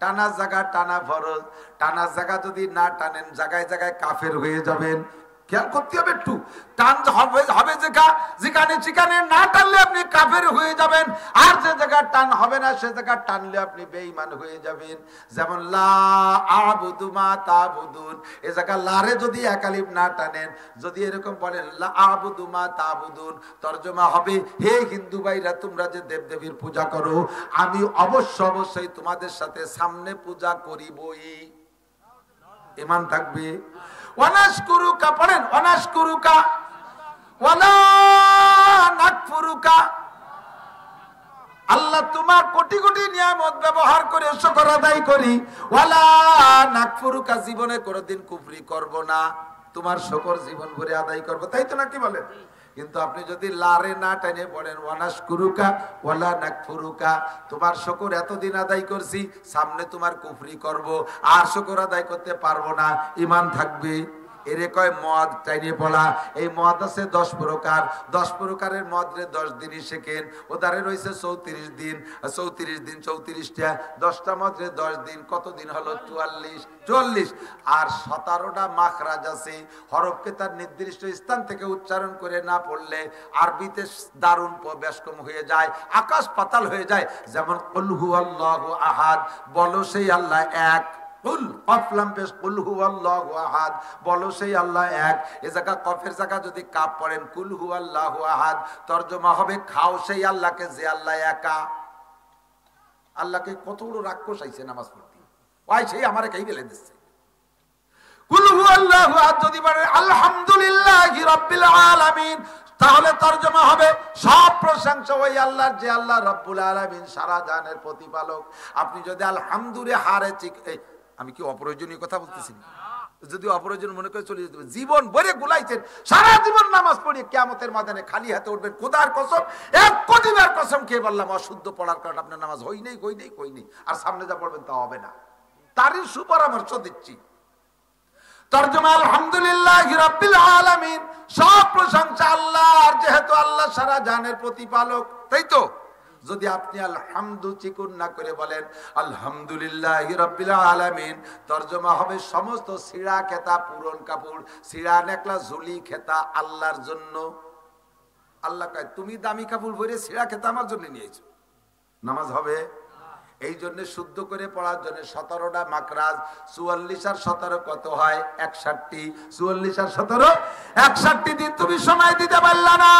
টানা জায়গা, টানা ফরজ। টানা জায়গা যদি না টানেন, জায়গায় জায়গায় কাফের হয়ে যাবেন। খেয়াল করতে হবে একটু, টান হবে যেখানে না টানলে আপনি কাফের হয়ে যাবেন, আর যে জায়গা টান হবে না সে জায়গা টানলে আপনি বেঈমান হয়ে যাবেন। যেমন লা আবুদু মা তাবুদুন, এই জায়গা লারে যদি এক আলিফ না টানেন, যদি এরকম বলেন লা আবুদু মা তাবুদুন, তরজমা হবে হে হিন্দু ভাইরা, তোমরা যে দেবদেবীর পূজা করো, আমি অবশ্যই তোমাদের সাথে সামনে পূজা করিবই। ঈমান থাকবে। ওয়ানাশকুরুকা পড়েন, ওয়ানাশকুরুকা ওয়ালা নাকফুরুকা, আল্লাহ তোমার কোটি কোটি নিয়ামত ব্যবহার করে শুকর আদায় করি। ওয়ালা নাকফুরুকা, জীবনে কোনোদিন কুফরি করব না, তোমার শুকর জীবন ভরে আদায় করব, তাই তো নাকি বলেন? কিন্তু আপনি যদি লারে না টেনে পড়েন ওয়ানাশকুরুকা ওয়ালা নাকফুরুকা, তোমার শুকর এতদিন আদায় করছি, সামনে তোমার কুফরি করব, আর শুকর আদায় করতে পারবো না, ঈমান থাকবে। এরে কয় মদ টাইনে পড়া। এই মদ আছে 10 প্রকার, 10 প্রকারের মদ রে 10 দিনই শেখেন। ওদারে রয়েছে 34 দিন, 34 দিন 34টা, 10টা মদ রে 10 দিন, কত দিন হলো? 44। আর 17টা মাখরাজ আছে, হরফকে তার নির্দিষ্ট স্থান থেকে উচ্চারণ করে না পড়লে আরবিতে দারুণ ব্যস্কম হয়ে যায়, আকাশ পাতাল হয়ে যায়। যেমন কুল হুয়াল্লাহু আহাদ, বলো সেই আল্লাহ এক। বলো সেই আল্লাহ এক। এ জায়গা কফের জায়গা যদি কাপ পড়েন, কুল হুয়াল্লাহু আহাদ, তরজমা হবে খাও সেই আল্লাহকে যে আল্লাহ একা। আল্লাহকে কত বড় রাক্ষস আইছে নামাজ পড়তে, ওই সেই আমারে কেই বলে দিচ্ছে। কুল হুয়াল্লাহু আহাদ যদি বলেন আলহামদুলিল্লাহি রাব্বিল আলামিন, তাহলে তরজমা হবে সব প্রশংসা ওই আল্লাহর যে আল্লাহ রব্বুল আলামিন, সারা জাহানের প্রতিপালক। আপনি যদি আলহামদুলিল্লাহ হারে আমি কি অপ্রয়োজনীয় কথা বলতেছি? যদি অপ্রয়োজন মনে করে চলে যেতে, জীবন ভরে গুলাইছেন, সারা জীবন নামাজ পড়ি, কিয়ামতের ময়দানে খালি হাতে উঠবেন। খোদার কসম, 1 কোটি বার কসম খেয়ে বললাম, অশুদ্ধ পড়ার কারণে আপনার নামাজ হই নাই, আর সামনে যা পড়বেন তা হবে না। তারই সুপরামর্শ দিচ্ছি। তরজমা আলহামদুলিল্লাহি রাব্বিল আলামিন, সব প্রশংসা আল্লাহর, যেহেতু আল্লাহ সারা জাহানের প্রতিপালক, তাই তো? যদি আপনি আলহামদু চিকুন না করে বলেন আলহামদুলিল্লাহি রাব্বিল আলামিন, তরজমা হবে সমস্ত ছিঁড়া খেতা, পুরন কাপড়, ছিঁড়া নেকলা, ঝুলি খেতা আল্লাহর জন্য। আল্লাহ কয় তুমি দামি কাপড় পরে ছিঁড়া খেতা আমার জন্য নিয়েছো, নামাজ হবে? এই জন্য শুদ্ধ করে পড়ার জন্য 17টা মাকরাজ। 44 আর 17 কত হয়? 61। 44 আর 17 61 দিন তুমি সময় দিতে পারলা না।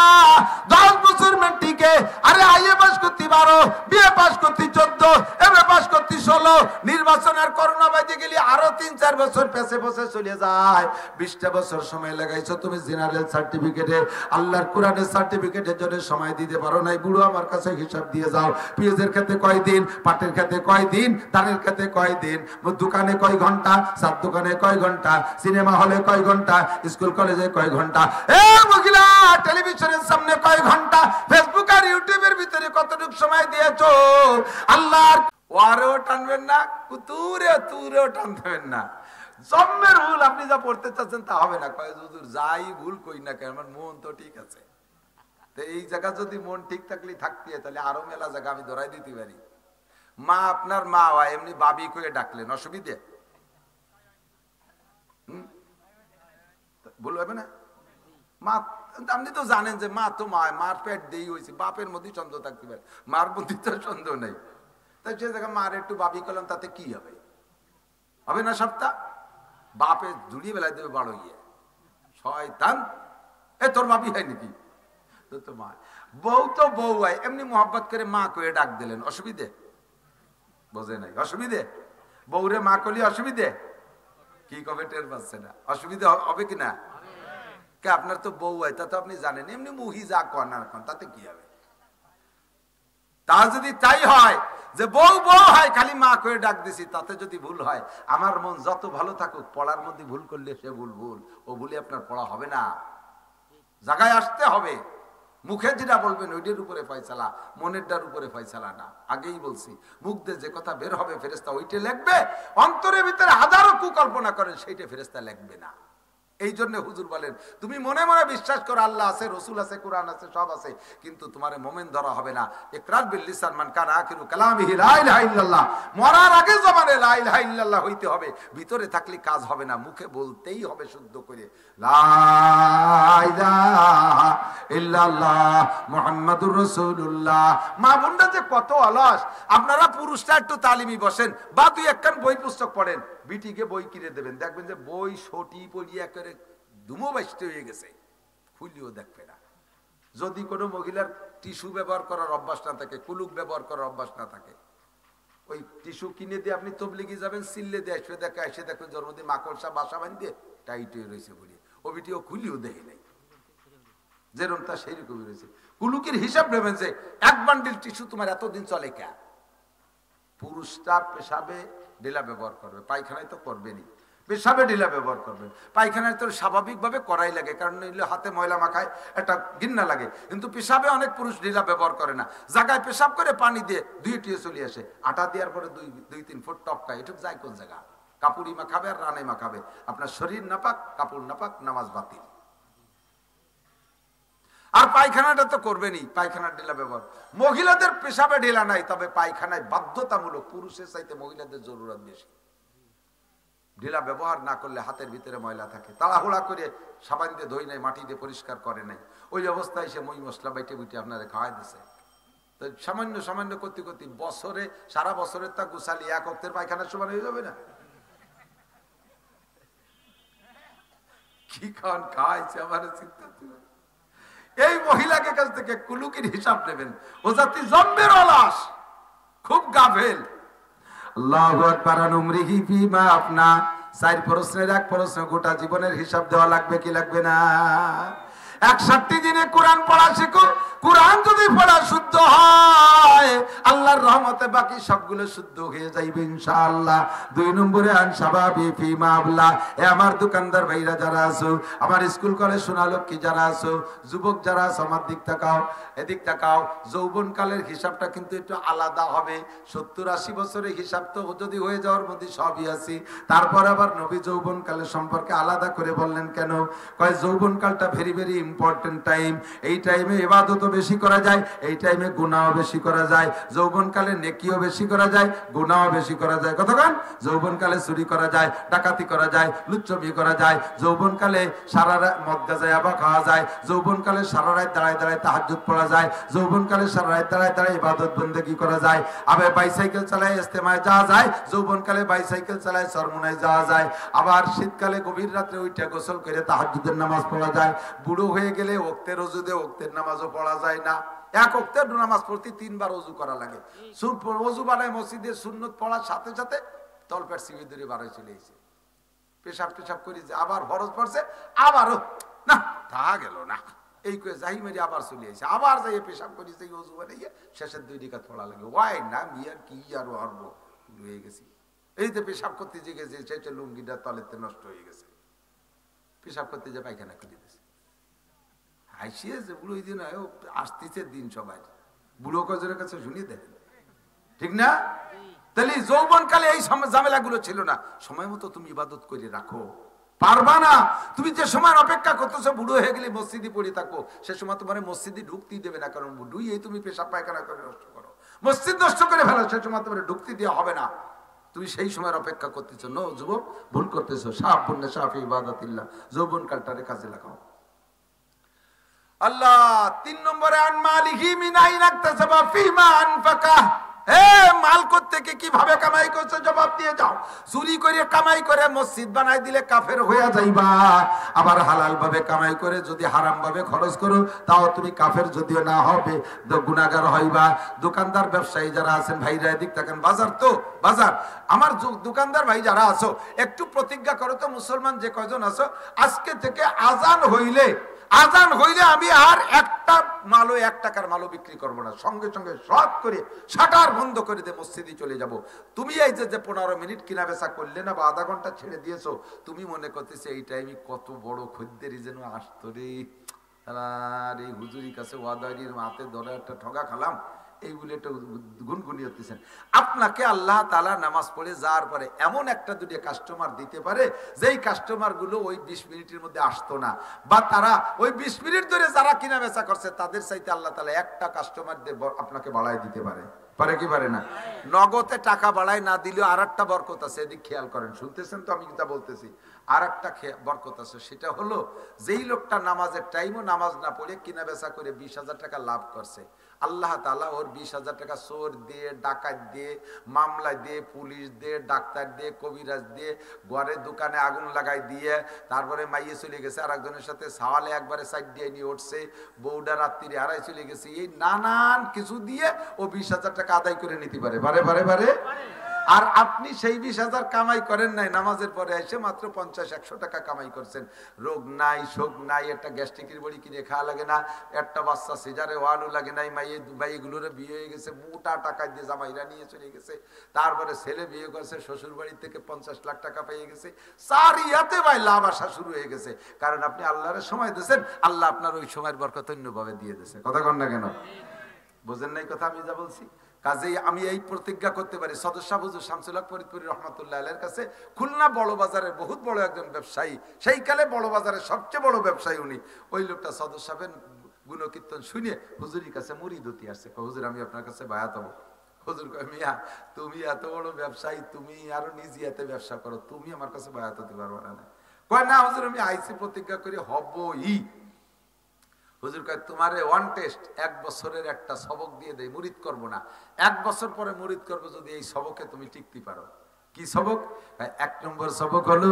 10 বছর মেট্রিকে, আরে আইএ পাস করতে 12, বিএ পাস করতে 14, এমএ পাস করতে 16, নির্বাচনের করোনা বাইতে গেলে আরো 3-4 বছর পেছে বসে চলে যায়। 20টা বছর সময় লাগাইছো তুমি জেনারেল সার্টিফিকেটে, আল্লাহর কোরআনের সার্টিফিকেটের জন্য সময় দিতে পারো নাই। বুড়ো আমার কাছে হিসাব দিয়ে যাও, পেঁয়াজের খেতে কয়দিন, পাটের খেতে কয়দিন, ধানের খেতে কয়দিন, দোকানে কয় ঘন্টা, সাত দোকানে কয় ঘন্টা, সিনেমা হলে কয় ঘন্টা, স্কুল কলেজে কয় ঘন্টা, মহিলা টেলিভিশনের সামনে কয় ঘন্টা, ফেসবুক আর ইউটিউবের ভিতরে কতটুকু সময় দিয়েছো। আল্লাহর ওয়ারেও টানবেন না, তুরেও টানবেন না। জন্মের ভুল আপনি যা পড়তে চাচ্ছেন তা হবে না। কয় হুজুর যাই ভুল কই না কেন, আমার মন তো ঠিক আছে। তো এই জায়গা যদি মন ঠিক থাকলে থাকতে, তাহলে আরো মেলা জায়গা আমি ধরাই দিতে পারি। মা আপনার মা হয়, এমনি বাবি করে ডাকলেন, অসুবিধে? ভুল হবে না? মা, আপনি তো জানেন যে মা তো মার পেট দেই হয়েছে, বাপের মধ্যে সন্দেহ থাকতে পারে, মার মধ্যে তো সন্দেহ নেই। তাই সে জায়গায় মার একটু বাবি করলাম, তাতে কি হবে? হবে না সপ্তাহ? বাপে জুড়িয়ে বেলায় দেবে বড় ইয়ে শয়তান, এ তোর বাপি হয় নাকি? তো মা, বউ তো বউ হয়, এমনি মোহাব্বত করে মা করে ডাক দিলেন, অসুবিধে? বোঝে নাই অসুবিধে? বউরে মা করলে অসুবিধে? কি কবে টের পাচ্ছে না? অসুবিধা হবে কিনা? কে আপনার তো বউ হয়, তা তো আপনি জানেন, এমনি মুহি যা কন আর কন, তাতে কি হবে? তা যদি তাই হয় যে বউ বউ হয় খালি মা করে ডাক দিছি, তাতে যদি ভুল হয়, আমার মন যত ভালো থাকুক, পড়ার মধ্যে ভুল করলে সে ভুল ভুল, ও ভুলে আপনার পড়া হবে না। জায়গায় আসতে হবে, মুখে যেটা বলবেন ওইটার উপরে ফয়সালা, মনেরটার উপরে ফয়সালা না। আগেই বলছি, মুখ দিয়ে যে কথা বের হবে ফেরেশতা ওইটা লিখবে, অন্তরের ভিতরে হাজারো কুকল্পনা করেন সেইটা ফেরেশতা লিখবে না। এই জন্য হুজুর বলেন, তুমি মনে মনে বিশ্বাস করো আল্লাহ আছে, রসুল আছে, কোরআন আছে, সব আছে, কিন্তু তোমার মোমেন ধরা হবে না। ইকরার বিল লিসান মান কানা আখিরু কালামিহি লা ইলাহা ইল্লাল্লাহ, মরার আগে জবানে লা ইলাহা ইল্লাল্লাহ হইতে হবে, ভিতরে থাকলে কাজ হবে না, মুখে বলতেই হবে শুদ্ধ করে লা ইলাহা ইল্লাল্লাহ মুহাম্মাদুর রাসূলুল্লাহ। মা বোনরা যে কত অলস, আপনারা পুরুষরা একটু তালিমি বসেন বা দুই একখান বই পুস্তক পড়েন, বিটিকে বই কিনে দেবেন, দেখবেন যে বই সটি পড়িয়া করে দুমো বাইশতে হয়ে গেছে, খুলিও দেখবে না। যদি কোনো মহিলার টিস্যু ব্যবহার করার অভ্যাস না থাকে, কুলুক ব্যবহার করার অভ্যাস না থাকে, ওই টিস্যু কিনে দিয়ে আপনি তবলিগি যাবেন, সিললে দিয়ে আসবে, দেখে এসে দেখবেন জন্মদিন মাকড়সা বাসা বাঁধিয়ে টাইট হয়ে রয়েছে বলি, ও বিটিও খুলিও দেখে নাই, যেরকম তা সেই রকমই রয়েছে। কুলুকের হিসাব নেবেন যে এক বান্ডিল টিস্যু তোমার এতদিন চলে কে? পুরুষটা পেশাবে ঢিলা ব্যবহার করবে, পায়খানায় তো করবেনি, পেশাবে ঢিলা ব্যবহার করবেন, পায়খানায় তো স্বাভাবিকভাবে করাই লাগে, কারণ হাতে ময়লা মাখায় একটা ঘৃণা লাগে, কিন্তু পেশাবে অনেক পুরুষ ঢিলা ব্যবহার করে না, জায়গায় পেশাব করে পানি দিয়ে ধুয়ে চলে আসে, আটা দেওয়ার পরে 2-3 ফুট টপকায়, এটুক যায় কোন জায়গা? কাপড়ই মাখাবে আর রানে মাখাবে, আপনার শরীর নাপাক, কাপড় নাপাক, নামাজ বাতিল। আর পায়খানাটা তো করবেনই, পায়খানার ঢিলা ব্যবহার। মহিলাদের পেশাবে ঢিলা নাই, তবে পায়খানায় বাধ্যতামূলক, পুরুষের চাইতে মহিলাদের জরুরত বেশি। ঢিলা ব্যবহার না করলে হাতের ভিতরে ময়লা থাকে, তাড়াহুড়া করে সাবান দিয়ে ধুই নাই, মাটি দিয়ে পরিষ্কার করে নাই, ওই অবস্থায় সে মই মশলা বাইটে বুটে আপনারা খাওয়াই দিছে। তো সামান্য সামান্য করতে করতে বছরে, সারা বছরের তা গুছালি এক অক্তের পায়খানার সমান হয়ে যাবে না? কি খাওয়ান খাওয়াইছে আমার চিন্তা। এই মহিলাকে কাছ থেকে কুলুকির হিসাব নেবেন, ও জাতি জম্বের অলস, খুব গাফেল। আল্লাহু আকবার। উমরিহি ফিমা আপনা, 4 প্রশ্নের এক প্রশ্ন, গোটা জীবনের হিসাব দেওয়া লাগবে কি লাগবে না? 61 দিনে কোরআন পড়া শিখো, কোরআন যদি পড়া শুদ্ধ হয় আল্লাহর রহমতে বাকি সবগুলো শুদ্ধ হয়ে যাইবে ইনশাআল্লাহ। 2 নম্বরে আন শাবাবি ফিমা আবলা, এ আমার দোকানদার ভাইরা যারা আছো, আমার স্কুল কলেজ সোনালক্ষ্মী যারা আছো, যুবক যারা আছো, আমার দিক তাকাও, এদিক তাকাও। যৌবন কালের হিসাবটা কিন্তু একটু আলাদা হবে। 70-80 বছরের হিসাব তো যদি হয়ে যাওয়ার মধ্যে সবই আছে, তারপর আবার নবী যৌবন কালের সম্পর্কে আলাদা করে বললেন কেন? কয় যৌবন কালটা ভেরি ভেরি ইম্পর্টেন্ট টাইম, এই টাইমে ইবাদতও বেশি করা যায়, এই টাইমে গুনাহও বেশি করা যায়, যৌবনকালে নেকিও বেশি করা যায়, গুনাহও বেশি করা যায়। কতক্ষণ? যৌবনকালে চুরি করা যায়, ডাকাতি করা যায়, লুচ্চমি করা যায়, যৌবনকালে সারা রাত মদ গাঁজা ইয়াবা খাওয়া যায়, যৌবনকালে সারা রাত দাঁড়ায় দাঁড়ায় তাহাজ্জুদ পড়া যায়, যৌবনকালে সারা রাত দাঁড়ায় দাঁড়ায় ইবাদত বন্দেগী করা যায়, আবার বাইসাইকেল চালায় ইস্তেমায় যাওয়া যায়, যৌবনকালে বাইসাইকেল চালায় চরমুনায় যাওয়া যায়, আবার শীতকালে গভীর রাত্রে উঠে গোসল করে তাহাজ্জুদের নামাজ পড়া যায়, বুড়ো হয়ে গেলে ওক্তের ওজুদে ওক্তের নামাজও পড়া যায় না। এক ওক্তের নামাজ পড়তে 3 বার ওযু করা লাগে। ওযু বানায় মসজিদে সুন্নত পড়ার সাথে সাথে তলপেট সিবি ধরে বাড়াই চলে এসে পেশাব টেশাব করে আবার ফরজ পড়ছে, আবারও না তা গেল না, এই করে যাই মেরে আবার চলে এসে আবার যাই পেশাব করি, সেই ওযু বানাইয়ে শেষের 2 রিকাত পড়া লাগে। ওয়াই না মিয়ার কি আর হরব হয়ে গেছি, এই যে পেশাব করতে যে গেছে সেটা লুঙ্গিটা তলেতে নষ্ট হয়ে গেছে, পেশাব করতে যে পায়খানা করে দিয়েছে। হাসিয়ে যে বুড়ো দিন আসতেছে দিন, সবাই বুড়ো কজনের কাছে শুনিয়ে দেখেন, ঠিক না? তাহলে যৌবনকালে এই ঝামেলাগুলো ছিল না। সময় মতো তুমি ইবাদত করে রাখো, পারবা না। তুমি যে সময় অপেক্ষা করতেছো বুড়ো হয়ে গেলে মসজিদে পড়ে থাকো, সে সময় তোমার মসজিদে ঢুকতেই দেবে না, কারণ বুড়ুই তুমি পেশাব পায়খানা করে নষ্ট করো, মসজিদ নষ্ট করে ফেলো, সে সময় তোমার ঢুকতে দেওয়া হবে না। তুমি সেই সময়ের অপেক্ষা করতেছো। নো যুবক, ভুল করতেছো। সাফ পুণ্যে সাফ ইবাদাতিল্লাহ, যৌবনকালটারে কাজে লাগাও। আল্লাহ 3 নম্বরে আন মালিহি মিন আইনা ইকতাসাবা ফিমা আনফাকা। মাল কোত্থেকে কিভাবে কামাই করছে জবাব দিয়ে যাও। চুরি করে কামাই করে মসজিদ বানাই দিলে কাফের হয়ে যাইবা। আবার হালাল ভাবে কামাই করে যদি হারাম ভাবে খরচ করো তাও তুমি কাফের যদিও না হবে গুনাহগার হইবা। দোকানদার ব্যবসায়ী যারা আছেন ভাইরা এদিক থাকেন, বাজার তো বাজার, আমার দোকানদার ভাই যারা আছো একটু প্রতিজ্ঞা করো তো, মুসলমান যে কয়জন আছো, আজকে থেকে আজান হইলে আমি আর একটা মালও 1 টাকার মালও বিক্রি করবো না, সঙ্গে সঙ্গে সব করে শাটার বন্ধ করে দিয়ে মসজিদে চলে যাব। তুমি এই যে 15 মিনিট কিনা বেচা করলে না বা আধা ঘন্টা ছেড়ে দিয়েছো, তুমি মনে করতেছে এই টাইমে কত বড় খদ্দেরই যেন আসতো রে, আর এই হুজুরির কাছে ওয়াদারির হাতে ধরে একটা ঠগা খালাম, এইগুলো একটা গুনগুনি হতেছেন। আপনাকে আল্লাহ তাআলা নামাজ পড়ে যাওয়ার পরে এমন একটা দুটো কাস্টমার দিতে পারে যেই কাস্টমার গুলো ওই 20 মিনিটের মধ্যে আসতো না, বা তারা ওই 20 মিনিট ধরে যারা কিনা বেচা করছে তাদের চাইতে আল্লাহ তাআলা একটা কাস্টমার দিয়ে আপনাকে বাড়ায় দিতে পারে। পারে কি পারে না? নগদে টাকা বাড়ায় না দিলেও আর একটা বরকত আছে, এদিক খেয়াল করেন, শুনতেছেন তো আমি যেটা বলতেছি। আর একটা বরকত আছে, সেটা হলো যেই লোকটা নামাজের টাইমও নামাজ না পড়ে কিনা বেচা করে 20,000 টাকা লাভ করছে, আল্লাহ তাআলা ওর 20,000 টাকা চোর দিয়ে, ডাকাত দিয়ে, মামলা দিয়ে, পুলিশ দিয়ে, ডাক্তার দিয়ে, কবিরাজ দিয়ে, ঘরের দোকানে আগুন লাগাই দিয়ে, তারপরে মাইয়ে চলে গেছে আর একজনের সাথে সাওয়ালে একবারে সাইড দিয়ে নিয়ে উঠছে, বউডা রাত্রি হারাই চলে গেছে, এই নানান কিছু দিয়ে ও 20,000 টাকা আদায় করে নিতে পারে। পারে। আর আপনি সেই 20,000 কামাই করেন নাই, নামাজের পরে এসে মাত্র 50-100 টাকা কামাই করছেন। রোগ নাই, শোক নাই, একটা গ্যাস্ট্রিকের বড়ি কিনে খাওয়া লাগে না, একটা বাচ্চা সিজারে ওয়ালও লাগে নাই, মাইয়েগুলোরে বিয়ে হয়ে গেছে, মোটা টাকা দিয়ে জামাইরা নিয়ে চলে গেছে, তারপরে ছেলে বিয়ে করছে, শ্বশুর বাড়ি থেকে 50 লাখ টাকা পেয়ে গেছে, সারিয়াতে ভাই লাভ আসা শুরু হয়ে গেছে। কারণ আপনি আল্লাহর সময় দিয়েছেন, আল্লাহ আপনার ওই সময়ের বরকত অন্যভাবে দিয়ে দিয়েছে। কথা কন না কেন? বোঝেন নাই কথা আমি যা বলছি? কাজেই আমি এই প্রতিজ্ঞা করতে পারি, সদস্য হুজুর শামসুল হক ফরিদপুরি রহমাতুল্লাহ আলাইহির কাছে খুলনা বড় বাজারের বহুত বড় একজন ব্যবসায়ী, সেই কালে বড় বাজারের সবচেয়ে বড় ব্যবসায়ী উনি, ওই লোকটা সদস্য হবেন গুণকীর্তন শুনে হুজুরের কাছে মুরিদ হতে আসছে। হুজুর আমি আপনার কাছে বায়াত হবো। হুজুর কয়, মিয়া তুমি এত বড় ব্যবসায়ী, তুমি আরো নিজে এতে ব্যবসা করো, তুমি আমার কাছে বায়াত হতে পারবো না? কয় না হুজুর আমি আইসি প্রতিজ্ঞা করি হবই। হুজুর কয় তোমারে ওয়ান টেস্ট, 1 বছরের একটা সবক দিয়ে দেই, মুরিদ করব না, 1 বছর পরে মুরিদ করব যদি এই সবকে তুমি টিকতে পারো। কি সবক? 1 নম্বর সবক হলো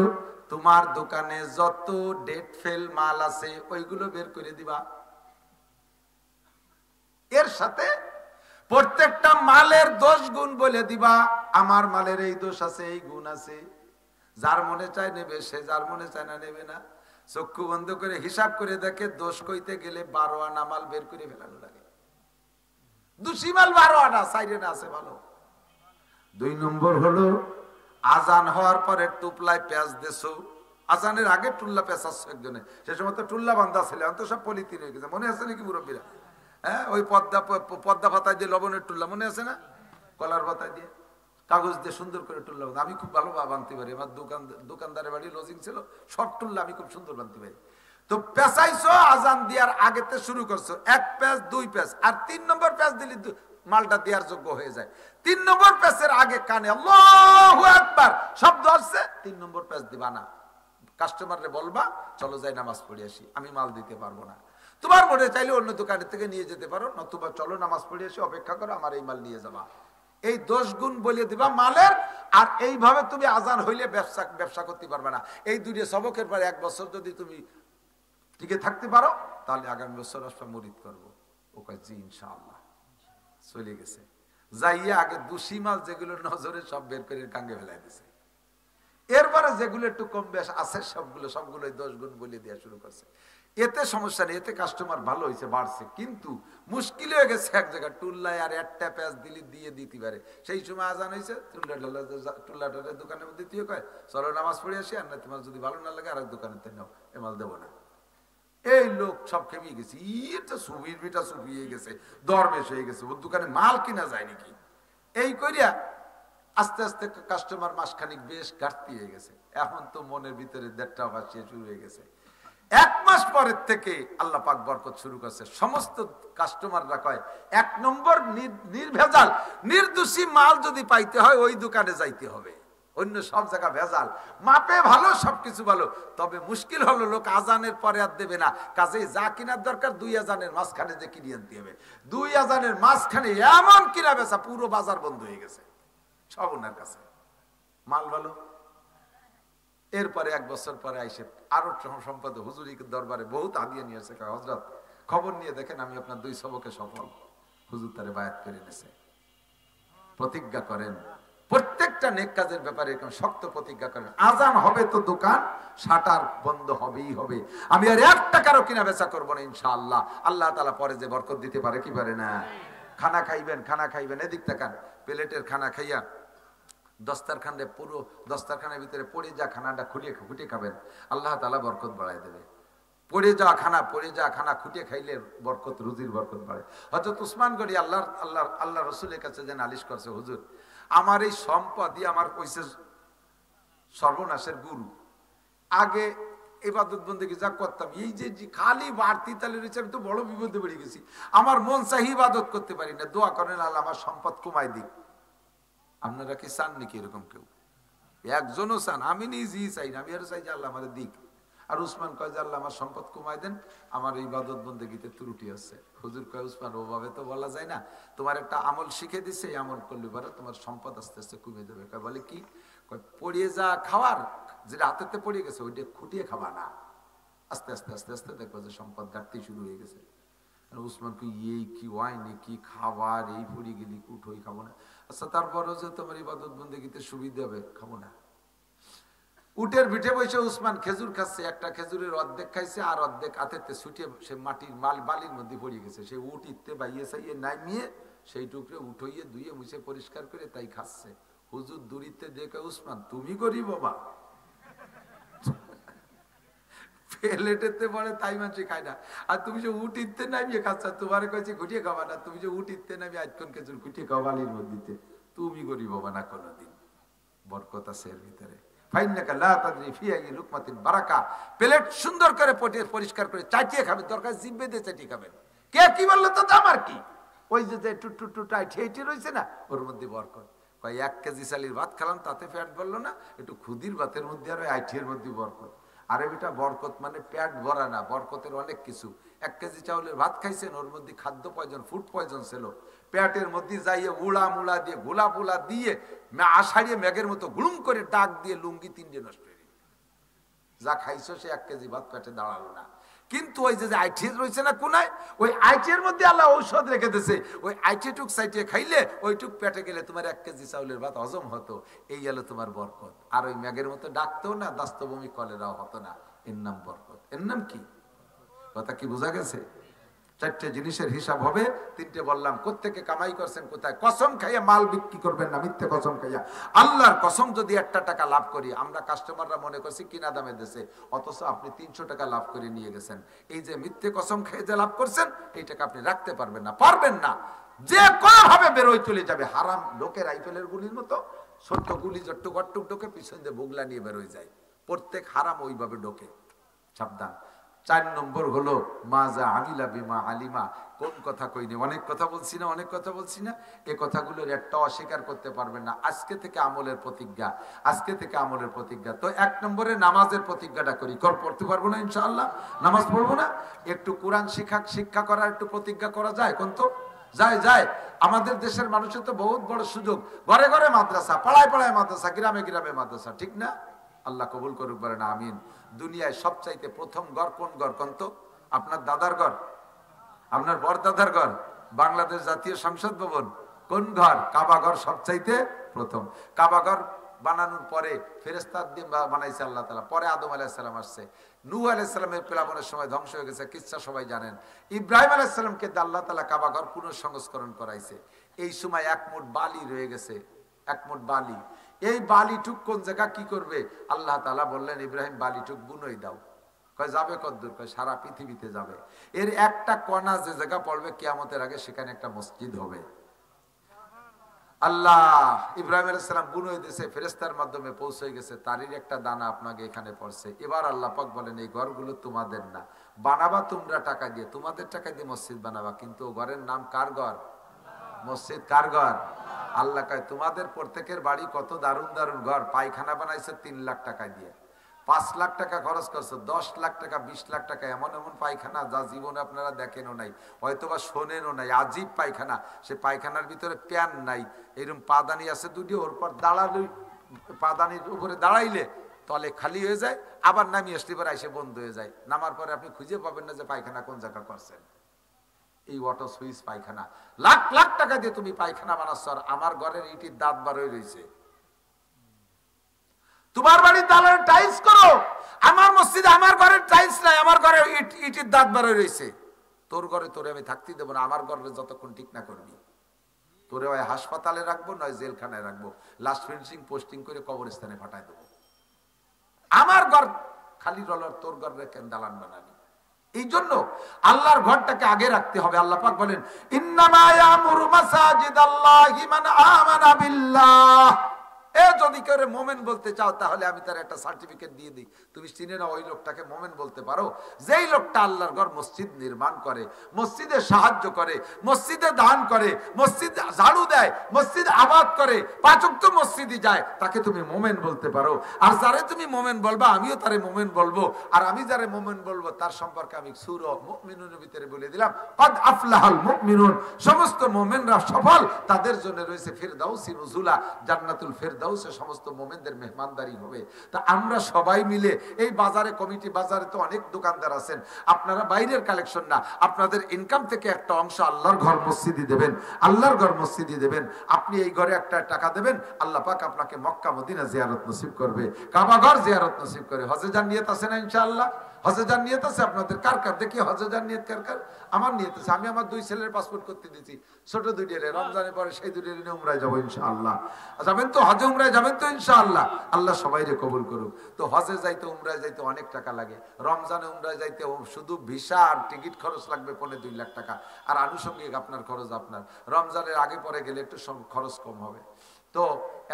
তোমার দোকানে যত ডেট ফেল মাল আছে ওইগুলো বের করে দিবা, এর সাথে প্রত্যেকটা মালের দোষ গুণ বলে দিবা, আমার মালের এই দোষ আছে, এই গুণ আছে, যার মনে চায় নেবে, সে যার মনে চায় না নেবে না। চক্ষু বন্ধ করে হিসাব করে দেখে দোষ কইতে গেলে 12 আনা মাল বের করে ফেলানো লাগে, দোষী মাল 12 আনা, সাইডে না আছে ভালো। 2 নম্বর হলো আজান হওয়ার পরে টুপলায় পেঁয়াজ দেছো, আজানের আগে টুল্লা পেঁচাচ্ছ একজনে, সে সময় তো টুল্লা বান্ধা ছিল, এখন তো সব পলিথিন হয়ে গেছে, মনে আছে নাকি মুরব্বীরা? হ্যাঁ, ওই পদ্মা পাতায় দিয়ে লবণের টুল্লা মনে আছে না, কলার পাতায় দিয়ে কাগজ দিয়ে সুন্দর করে টুল্লা বাঁধা, আমি খুব ভালো বাঁধতে পারি, আমার দোকানদারের বাড়ি লজিং ছিল, সব টুল্লা আমি খুব সুন্দর বাঁধতে পারি। তো পেঁচাইছো, আজান দেওয়ার আগেতে শুরু করছো, 1 প্যাঁচ 2 প্যাঁচ, আর 3 নম্বর প্যাঁচ দিলে মালটা দেওয়ার যোগ্য হয়ে যায়। 3 নম্বর প্যাঁচের আগে কানে আল্লাহু আকবার শব্দ আসছে, 3 নম্বর প্যাঁচ দিবা না, কাস্টমাররে বলবা চলো যাই নামাজ পড়ে আসি, আমি মাল দিতে পারবো না। তোমার মনে চাইলে অন্য দোকানের থেকে নিয়ে যেতে পারো, নতুবা চলো নামাজ পড়ে আসি, অপেক্ষা করো, আমার এই মাল নিয়ে যাবা, এই 10 গুণ বলে দিবা মালের। আর এইভাবে তুমি আজান হইলে ব্যবসা করতে পারবে না। এই 2 সবকের পরে 1 বছর যদি তুমি টিকে থাকতে পারো, তাহলে আগামী বছর আসলে মুরিদ করবো। ও কয় জি ইনশাআল্লাহ। চলে গেছে, যাইয়া আগে দোষী মাল যেগুলো নজরে সব বের করে গাঙ্গে ফেলাই দিছে, এরপরে যেগুলো একটু কম বেশ আছে সবগুলো 10 গুণ বলে দেওয়া শুরু করছে। এতে সমস্যা নেই, এতে কাস্টমার ভালো হয়েছে, বাড়ছে, কিন্তু মুশকিল হয়ে গেছে এক জায়গায় টুল্লায় আর একটা প্যাঁচ দিয়ে দিতে পারে। সেই সময় আজান হয়েছে, টুল্লাটা দোকানের মধ্যে দিয়ে কয় চলো নামাজ পড়ে আসি, আর না তোমার যদি ভালো না লাগে আর এক দোকানে নাও, এ মাল দেবো না। এই লোক সব খেপে গেছে, ইটা সুবির বিটা সুবিয়ে গেছে, দরবেশ হয়ে গেছে, ওর দোকানে মাল কিনা যায় নাকি, এই করিয়া আস্তে আস্তে কাস্টমার মাসখানিক বেশ ঘাটতি হয়ে গেছে। এখন তো মনের ভিতরে 1.5টা ভাসিয়ে শুরু হয়ে গেছে। 1 মাস পরের থেকে আল্লাহ পাক বরকত শুরু করছে। সমস্ত কাস্টমাররা কয় 1 নম্বর নির্ভেজাল নির্দোষী মাল যদি পাইতে হয় ওই দোকানে যাইতে হবে। অন্য সব জায়গা ভেজাল, মাপে ভালো, সবকিছু ভালো, তবে মুশকিল হলো লোক আজানের পরে আর দেবে না। কাজেই যা কিনার দরকার 2 আজানের মাঝখানে যে কিনে আনতে হবে। 2 আজানের মাঝখানে এমন কিনা বেচা, পুরো বাজার বন্ধ হয়ে গেছে, সব ওনার কাছে মাল ভালো। এরপরে 1 বছর পরে আইসে আরো সম্পাদক হুজুরি দরবারে বহুত হাদিয়া নিয়ে আসে। হযরত খবর নিয়ে দেখেন আমি আপনার 2 সবকে সফল। হুজুর তারে বায়াত করে নিয়েছে। প্রতিজ্ঞা করেন, প্রত্যেকটা নেক কাজের ব্যাপারে এরকম শক্ত প্রতিজ্ঞা করেন, আজান হবে তো দোকান শাটার বন্ধ হবেই হবে, আমি আর 1 টাকারও কিনা বেচা করবো না ইনশাআল্লাহ। আল্লাহ তাআলা পরে যে বরকত দিতে পারে, কি পারে না। খানা খাইবেন, এদিক তাকান, প্লেটের খানা খাইয়া দস্তারখানে, পুরো দস্তারখানের ভিতরে পড়ে যা খানাটা খুঁটিয়ে খাবেন, আল্লাহ তাআলা বরকত বাড়ায় দেবে। পড়ে যাওয়া খানা খুঁটিয়ে খাইলে বরকত, রুজির বরকত বাড়ে। হযরত উসমান গনি আল্লাহ রাসূলের কাছে যে নালিশ করছে, হুজুর আমার এই সম্পদই আমার কইছে সর্বনাশের গুরু। আগে ইবাদত বন্দেগী যা করতাম, এই যে খালি বাড়তি তালে রয়েছে, আমি তো বড় বিপদে পড়ে গেছি, আমার মন চাই ইবাদত করতে পারি না, দোয়া করেন আল্লাহ আমার সম্পদ কমাই দিক। আপনারা কি চান নাকি এরকম? কেউ একজনও চান? আমি নিজেই চাই না, আমি আরো চাই যে আল্লাহ আমাদের দিক। আর উসমান কয় যে আল্লাহ আমার সম্পদ কমাই দেন, আমার ইবাদত বন্দেগীতে ত্রুটি আছে। হুজুর কয় উসমান ওভাবে তো বলা যায় না, তোমার একটা আমল শিখে দিছে, এই আমল করলে পারে তোমার সম্পদ আস্তে আস্তে কমে যাবে। কয় বলে কি? কয় পড়িয়ে যা খাওয়ার, যেটা হাতেতে পড়ে গেছে ওইটা খুঁটিয়ে খাবা না, আস্তে আস্তে আস্তে আস্তে দেখবো যে সম্পদ ঘাটতি শুরু হয়ে গেছে। উসমান কি এই কি ওয়াইনি কি খাবার, এই পড়ে গেলি উঠোই খাবো না। আচ্ছা তারপরও যে তোমার ইবাদত বন্দেগীতে সুবিধা হবে, খাবো না। উটের পিঠে বসে উসমান খেজুর খাচ্ছে, একটা খেজুরের অর্ধেক খাইছে আর অর্ধেক হাতেতে ছুটিয়ে সে মাটির বালির মধ্যে পড়ে গেছে। সে উট ইতে বাইয়ে চাইয়ে নামিয়ে সেই টুকরে উঠইয়ে ধুয়ে মুছে পরিষ্কার করে তাই খাচ্ছে। হুজুর দূরিতে দেখে, উসমান তুমি গরিব বাবা, প্লেটেতে পড়ে তাই মানুষ খায় না, আর তুমি যে উট ইতে নামিয়ে খাচ্ছ, তোমার কাছে ঘুটিয়ে খাবা না, তুমি যে উট ইতে নামিয়ে আজকন খেজুর ঘুটিয়ে খাও বালির মধ্যে, তুমি গরিব বাবা না। কোনোদিন বরকত আছে এর ভিতরে। প্লেট সুন্দর করে পরিষ্কার করে চাটিয়ে খাবেন, দরকার জিভে দিয়ে চাটিয়ে খাবেন। কে কি বললো তো আমার কি, ওই যে টুটু টাইটি রয়েছে না, ওর মধ্যে বরকত। 1 কেজি চালের ভাত খেলাম, তাতে পেট ভরলো না, একটু খুদির ভাতের মধ্যে আর আইটির মধ্যে বরকত। আরে বেটা, বরকত মানে পেট ভরা না, বরকতের অনেক কিছু। 1 কেজি চাউলের ভাত খাইছেন, ওর মধ্যে খাদ্য পয়জন, ফুড পয়জন ছিল, পেটের মধ্যে যাইয়ে উড়া মুড়া দিয়ে গোলা পোলা দিয়ে আষাঢ়িয়ে মেঘের মতো গুলুম করে ডাক দিয়ে লুঙ্গি 3টে নষ্ট হয়ে গেল। যা খাইছো সে 1 কেজি ভাত পেটে দাঁড়ালো না। কিন্তু ওই যে আইটি রয়েছে না কোনায়, ওই আইটির মধ্যে আল্লাহ ঔষধ রেখে দিয়েছে, ওই আইটিটুক সাইটিয়ে খাইলে ওইটুক পেটে গেলে তোমার 1 কেজি চাউলের ভাত হজম হতো। এই গেল তোমার বরকত। আর ওই মেঘের মতো ডাকতেও না, দাস্তবমি কলেরাও হতো না। এর নাম বরকত। এর নাম কি? কথা কি বোঝা গেছে? 4টে জিনিসের হিসাব হবে, 3টে বললাম। কোত্থেকে কামাই করছেন, কোথায়? কসম খাইয়া মাল বিক্রি করবেন না, মিথ্যে কসম খাইয়া। আল্লাহর কসম, যদি 1টা টাকা লাভ করি, আমরা কাস্টমাররা মনে করছি কিনা দামে দেশে, অথচ আপনি 300 টাকা লাভ করে নিয়ে গেছেন। এই যে মিথ্যে কসম খেয়ে যে লাভ করছেন, এই টাকা আপনি রাখতে পারবেন না, পারবেন না। যে কোনো ভাবে বেরোয় চলে যাবে। হারাম লোকে রাইফেলের গুলির মতো ছোট্ট গুলি জট্টুক অট্টুক ঢোকে, পিছন দিয়ে বুগলা নিয়ে বেরোয় যায়। প্রত্যেক হারাম ওইভাবে ঢোকে, সাবধান। 4 নম্বর হলো মাজা আমিলা বিমা আলিমা। কোন কথা কইনি, অনেক কথা বলছি না, এই কথাগুলোর একটা অস্বীকার করতে পারবেন না। আজকে থেকে আমলের প্রতিজ্ঞা। তো 1 নম্বরে নামাজের প্রতিজ্ঞাটা করি। পড়তে পারবো না ইনশাআল্লাহ, নামাজ পড়বো না। একটু কোরআন শিক্ষা করার একটু প্রতিজ্ঞা করা যায়? কোন তো যায়। আমাদের দেশের মানুষের তো বহুত বড় সুযোগ, ঘরে ঘরে মাদ্রাসা, পাড়ায় মাদ্রাসা, গ্রামে মাদ্রাসা, ঠিক না? আল্লাহ কবুল করুক, বলেন আমিন। দুনিয়ায় সবচাইতে প্রথম ঘর কোন ঘর? কোন তো? আপনার দাদার ঘর, আপনার বড়দাদার ঘর, বাংলাদেশ জাতীয় সংসদ ভবন। কোন ঘর? কাবা ঘর সবচাইতে প্রথম। কাবা ঘর বানানোর পরে ফেরেশতা দিয়ে বানাইছে আল্লাহ তাআলা। পরে আদম আলাইহিস সালাম আসছে। নূহ আলাইহিস সালামের প্লাবনের সময় ধ্বংস হয়ে গেছে, কিচ্ছা সবাই জানেন। ইব্রাহিম আলাইহিস সালামকে আল্লাহ তাআলা কাবা ঘর পুনঃসংস্করণ করাইছে। এই সময় 1 মুঠ বালি রয়ে গেছে, 1 মুঠ বালি। এই বালিটুক কোন জায়গা কি করবে? আল্লাহ তাআলা বললেন, ইব্রাহিম বালিটুক বুনই দাও। কয় যাবে কতদূর? কয় সারা পৃথিবীতে যাবে। এর একটা কণা যে জায়গা পড়বে কিয়ামতের আগে, সেখানে একটা মসজিদ হবে। আল্লাহ ইব্রাহিম আলাইহিস সালাম বুনই দিয়েছে, ফেরেশতার মাধ্যমে পৌঁছে গেছে, তারই একটা দানা আপনাকে এখানে পড়ছে। এবার আল্লাহ পাক বলেন, এই ঘরগুলো তোমাদের না, বানাবা তোমরা টাকা দিয়ে, তোমাদের টাকা দিয়ে মসজিদ বানাবা, কিন্তু ঘরের নাম কার ঘর? মসজিদ কার ঘর? আল্লাহ কয় তোমাদের প্রত্যেকের বাড়ি কত দারুণ দারুণ ঘর, পায়খানা বানাইছে 3 লাখ টাকা দিয়ে, 5 লাখ টাকা খরচ করছে, 10 লাখ টাকা 20 লাখ টাকা, এমন এমন পায়খানা যা জীবনে আপনারা দেখেনও নাই, হয়তোবা শোনেনও নাই, আজীব পায়খানা। সে পায়খানার ভিতরে প্যান নাই, এরকম পাদানি আছে দুটি, ওর পর দাঁড়ালে পাদানির উপরে দাঁড়াইলে তলে খালি হয়ে যায়, আবার নামিয়ে আসলে পরে এসে বন্ধ হয়ে যায়, নামার পরে আপনি খুঁজে পাবেন না যে পায়খানা কোন জায়গা করছেন। এই ওয়াটার সুইচ পায়খানা, লাখ লাখ টাকা দিয়ে তুমি পায়খানা বানাচ্ছ, আর আমার ঘরের ইটির দাঁত বার হয়ে রয়েছে। তোমার বাড়ির দালান টাইলস করো, আমার মসজিদে আমার ঘরের টাইলস নাই, আমার ঘরে ইটির দাঁত বার হয়ে রয়েছে। তোর ঘরে তোরে আমি থাকতে দেবো না, আমার ঘরে যতক্ষণ ঠিক না করবি, তোরে হয় হাসপাতালে রাখবো নয় জেলখানায় রাখবো, লাস্ট ফিনিশিং পোস্টিং করে কবরস্থানে পাঠায় দেবো। আমার ঘর খালি রলার, তোর ঘর রেখে দালান বানাবি। এই জন্য আল্লাহর ঘরটাকে আগে রাখতে হবে। আল্লাহ পাক বলেন ইন্নামা ইয়ামুরু মাসাজিদাল্লাহি মান আমানা বিল্লাহ। এ যদি কেউ মোমেন বলতে চাও তাহলে আমি তার একটা সার্টিফিকেট দিয়ে দিই, তুমি চিনে না ওই লোকটাকে মোমেন বলতে পারো, যেই লোকটা আল্লাহর ঘর মসজিদ নির্মাণ করে, মসজিদে সাহায্য করে, মসজিদে দান করে, মসজিদ ঝাড়ু দেয়, মসজিদ আবাদ করে, 5 ওয়াক্ত মসজিদে যায়, তাকে তুমি মোমেন বলতে পারো। আর যারে তুমি মোমেন বলবা আমিও তারে মোমেন বলবো, আর আমি যারে মোমেন বলবো তার সম্পর্কে আমি সূরা মুমিনুনের ভিতরে বলে দিলাম কদ আফলাহাল মুমিনুন, সমস্ত মোমেনরা সফল, তাদের জন্য রয়েছে ফিরদাউসি নুজুলা, জান্নাতুল ফিরদাউস, সমস্ত মোমেনদের মেহমানদারি হবে। তা আমরা সবাই মিলে এই বাজারে, কমিটি বাজারে তো অনেক দোকানদার আছেন, আপনারা বাইরের কালেকশন না, আপনাদের ইনকাম থেকে একটা অংশ আল্লাহর ঘর মসজিদে দেবেন, আল্লাহর ঘর মসজিদে দেবেন। আপনি এই ঘরে একটা টাকা দেবেন, আল্লাহ পাক আপনাকে মক্কা মদিনা জিয়ারত নসিব করবে, কাবা ঘর জিয়ারত নসিব করে। হজে যান নিয়ত আছে না ইনশাআল্লাহ? হজে যান নিয়ত আছে আপনাদের? কার কার দেখি হজে যান নিয়ত কার কার? আমার নিয়ত আছে, আমি আমার 2 ছেলের পাসপোর্ট করতে দিয়েছি, ছোট 2 রমজানের পরে সেই 2 নিয়ে উমরায় যাবো ইনশাআল্লাহ। যাবেন তো হজে উমরায় যাবেন তো ইনশাআল্লাহ? আল্লাহ সবাইরে কবুল করুক। তো হজে যাইতে উমরায় যাইতে অনেক টাকা লাগে, রমজানে উমরায় যাইতে শুধু ভিসা আর টিকিট খরচ লাগবে 2.5 লাখ টাকা, আর আনুষঙ্গিক আপনার খরচ, আপনার রমজানের আগে পরে গেলে একটু খরচ কম হবে। তো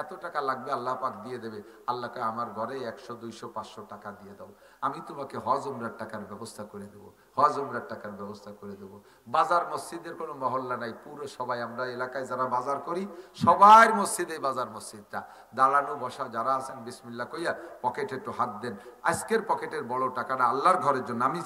এত টাকা লাগবে, আল্লাহ পাক দিয়ে দেবে। আল্লাহকে আমার ঘরে 100, 200, 500 টাকা দিয়ে দাও, আমি তোমাকে হজ উমরার টাকার ব্যবস্থা করে দেবো, হজ উমরার টাকার ব্যবস্থা করে দেবো। বাজার মসজিদের কোনো মহল্লা নাই, পুরো সবাই আমরা এলাকায় যারা বাজার করি সবার মসজিদে বাজার মসজিদটা, দাঁড়ানো বসা যারা আছেন বিসমিল্লাহ কইয়া পকেটে একটু হাত দেন। আজকের পকেটের বড় টাকাটা আল্লাহর ঘরের জন্য, আমি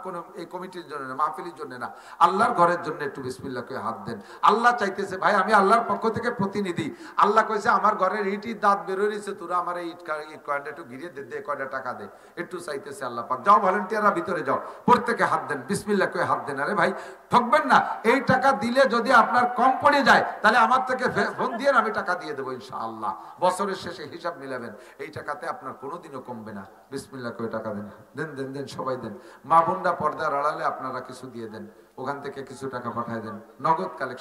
কোনো এই কমিটির জন্য না, মাহফিলের জন্য না, আল্লাহর ঘরের জন্য একটু বিসমিল্লাহ কইয়া হাত দেন। আল্লাহ চাইতেছে ভাই আমি আল্লাহর পক্ষ থেকে প্রতিনিধি, আল্লাহ কইছে আমার ঘরের ইটির দাঁত বেরোয় রয়েছে, তোরা আমার এই ইট কয়েনটা একটু ঘিরে দে, কয়টা টাকা দে, একটু চাইতেছে আল্লাহ পাক। যাও ভলেন্টিয়াররা ভিতরে যাও, প্রত্যেকে হাত দেন, বিসমিল্লাহ করে হাত দেন। আরে ভাই ঠকবেন না, এই টাকা দিলে যদি আপনার কম পড়ে যায় তাহলে আমার থেকে ফোন দিয়ে আমি টাকা দিয়ে দেবো ইনশাআল্লাহ, বছরের শেষে হিসাব মিলাবেন, এই টাকাতে আপনার কোনোদিনও কমবে না। বিসমিল্লাহ করে টাকা দেন, দেন দেন দেন, সবাই দেন। মা বোনরা পর্দার আড়ালে আপনারা কিছু দিয়ে দেন, ওখান থেকে কিছু টাকা পাঠায় দেন, নগদ কালেকশন।